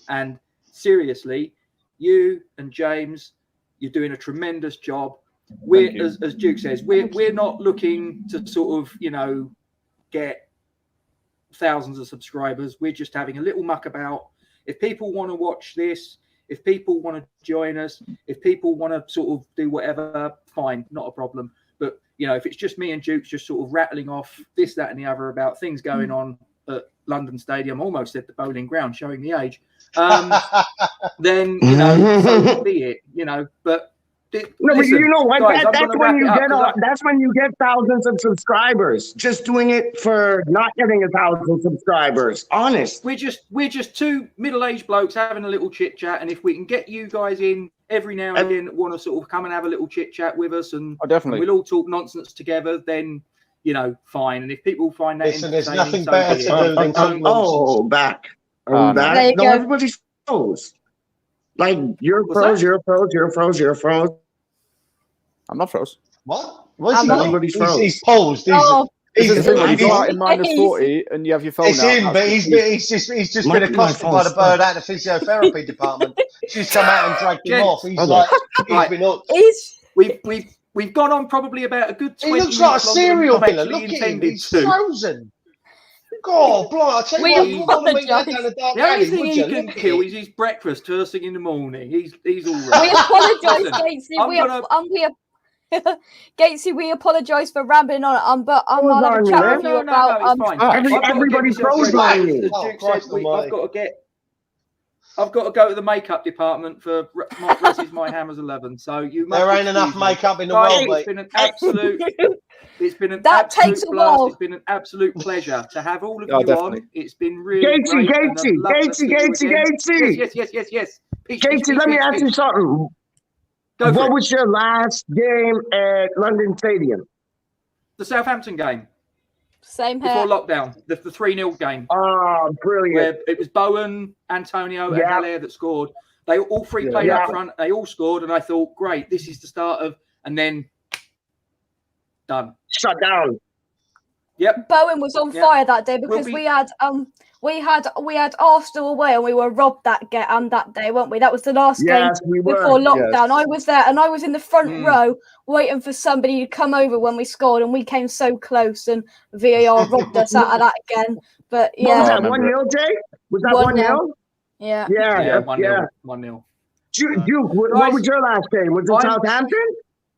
And seriously, you and James, you're doing a tremendous job. We're, as Duke says, we're not looking to sort of, you know, get thousands of subscribers. We're just having a little muck about. If people want to watch this, if people want to join us, if people want to sort of do whatever, fine, not a problem. But, you know, if it's just me and Duke's just sort of rattling off this, that, and the other about things going on at London Stadium, almost at the Bowling Ground, showing the age, then, you know, so be it, you know. But no, but you know what? Guys, that's when you get thousands of subscribers. Just doing it for not getting 1,000 subscribers. Honest. We're just two middle-aged blokes having a little chit chat, and if we can get you guys in every now and again that want to sort of come and have a little chit chat with us, and definitely we'll all talk nonsense together, then, you know, fine. And if people find that Listen, there's entertaining, nothing so better be to it. do than talk nonsense. Back. No. Back. No, go. everybody froze. Like, you're froze, you're froze, you're froze, you're froze. I'm not froze. What? What's he Everybody's doing? froze. He's paused. This is the thing when you go out He's, in minus 40 and you have your phone it's out. him, but he's just been accosted by the bird out of the physiotherapy department. She's come out and dragged him off. He's like, he's been up. We've gone on probably about a good 20 He looks like a minutes longer serial than killer. I'm Look actually at him. intended He's to. frozen. God, blimey, I tell you what, you want to meet that down a dark The only alley, thing would he you? can Look at kill him. is his breakfast first thing in the morning. He's all We right. apologise, Listen, Gatesy. Gatesy, we apologise for rambling on. But I'll have a chat with you about. it's fine. Everybody froze As me. Duke Oh, said, Christ almighty. I've got to go to the makeup department for Ress's My Hammers 11. So you must There ain't enough excuse me. makeup in the Guys, world, it's mate. been an absolute. It's been an That absolute takes a blast. while. It's been an absolute pleasure to have all of Oh, you definitely. on. It's been really great. and I'd love to see you again. Yes. Peach, Gatesy, let me ask you something. Go for What it. was your last game at London Stadium? The Southampton game Same before here. lockdown, the 3-0 game, Oh, brilliant. where it was Bowen, Antonio, and Yeah. Haller that scored. They all three played up front. They all scored, and I thought, great, this is the start of, and then done. Shut down. Yep. Bowen was on fire that day because We'll be- we had Arsenal away and we were robbed that day, weren't we? That was the last game We were. before lockdown. Yes. I was there and I was in the front row waiting for somebody to come over when we scored, and we came so close, and VAR robbed us out of that again. But What was yeah, that, 1-0, Jay? Was that 1-0. 1-0? yeah. Yeah. 1-0. Duke, what was your last game? Was it Southampton?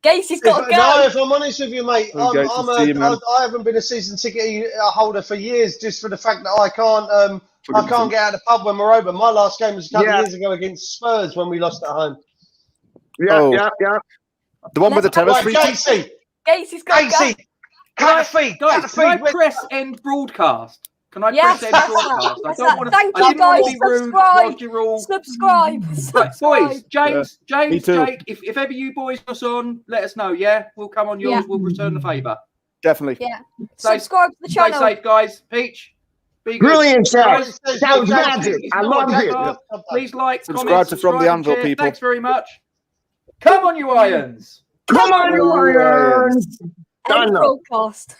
Gacy's got to go. No, if I'm honest with you, mate, We'll go to see you, man. I haven't been a season ticket holder for years, just for the fact that I can't get out of the pub when we're open. My last game was a couple of years ago against Spurs when we lost at home. Yeah. The one with the Tevez Right, free Gatesy, Gacy's got to go. Gatesy, cut the feed, cut the Guys, can I feed. press end broadcast? Can I Yes, press end broadcast? I don't want to. Thank I you, didn't want to guys. be rude Subscribe. whilst you're all. Subscribe. Right, boys, James, Me too. Jake, if ever you boys are on, let us know, yeah? We'll come on yours, Yeah. we'll return the favour. Definitely. Yeah. Stay- Subscribe to the Stay channel. safe, guys. Peach, be good. Brilliant, sir. Guys, That was magic. I loved it. please like, Subscribe comment, to From the subscribe, Anvil, share. people. Thanks very much. Come on, you irons. Come on, you Warriors. End broadcast.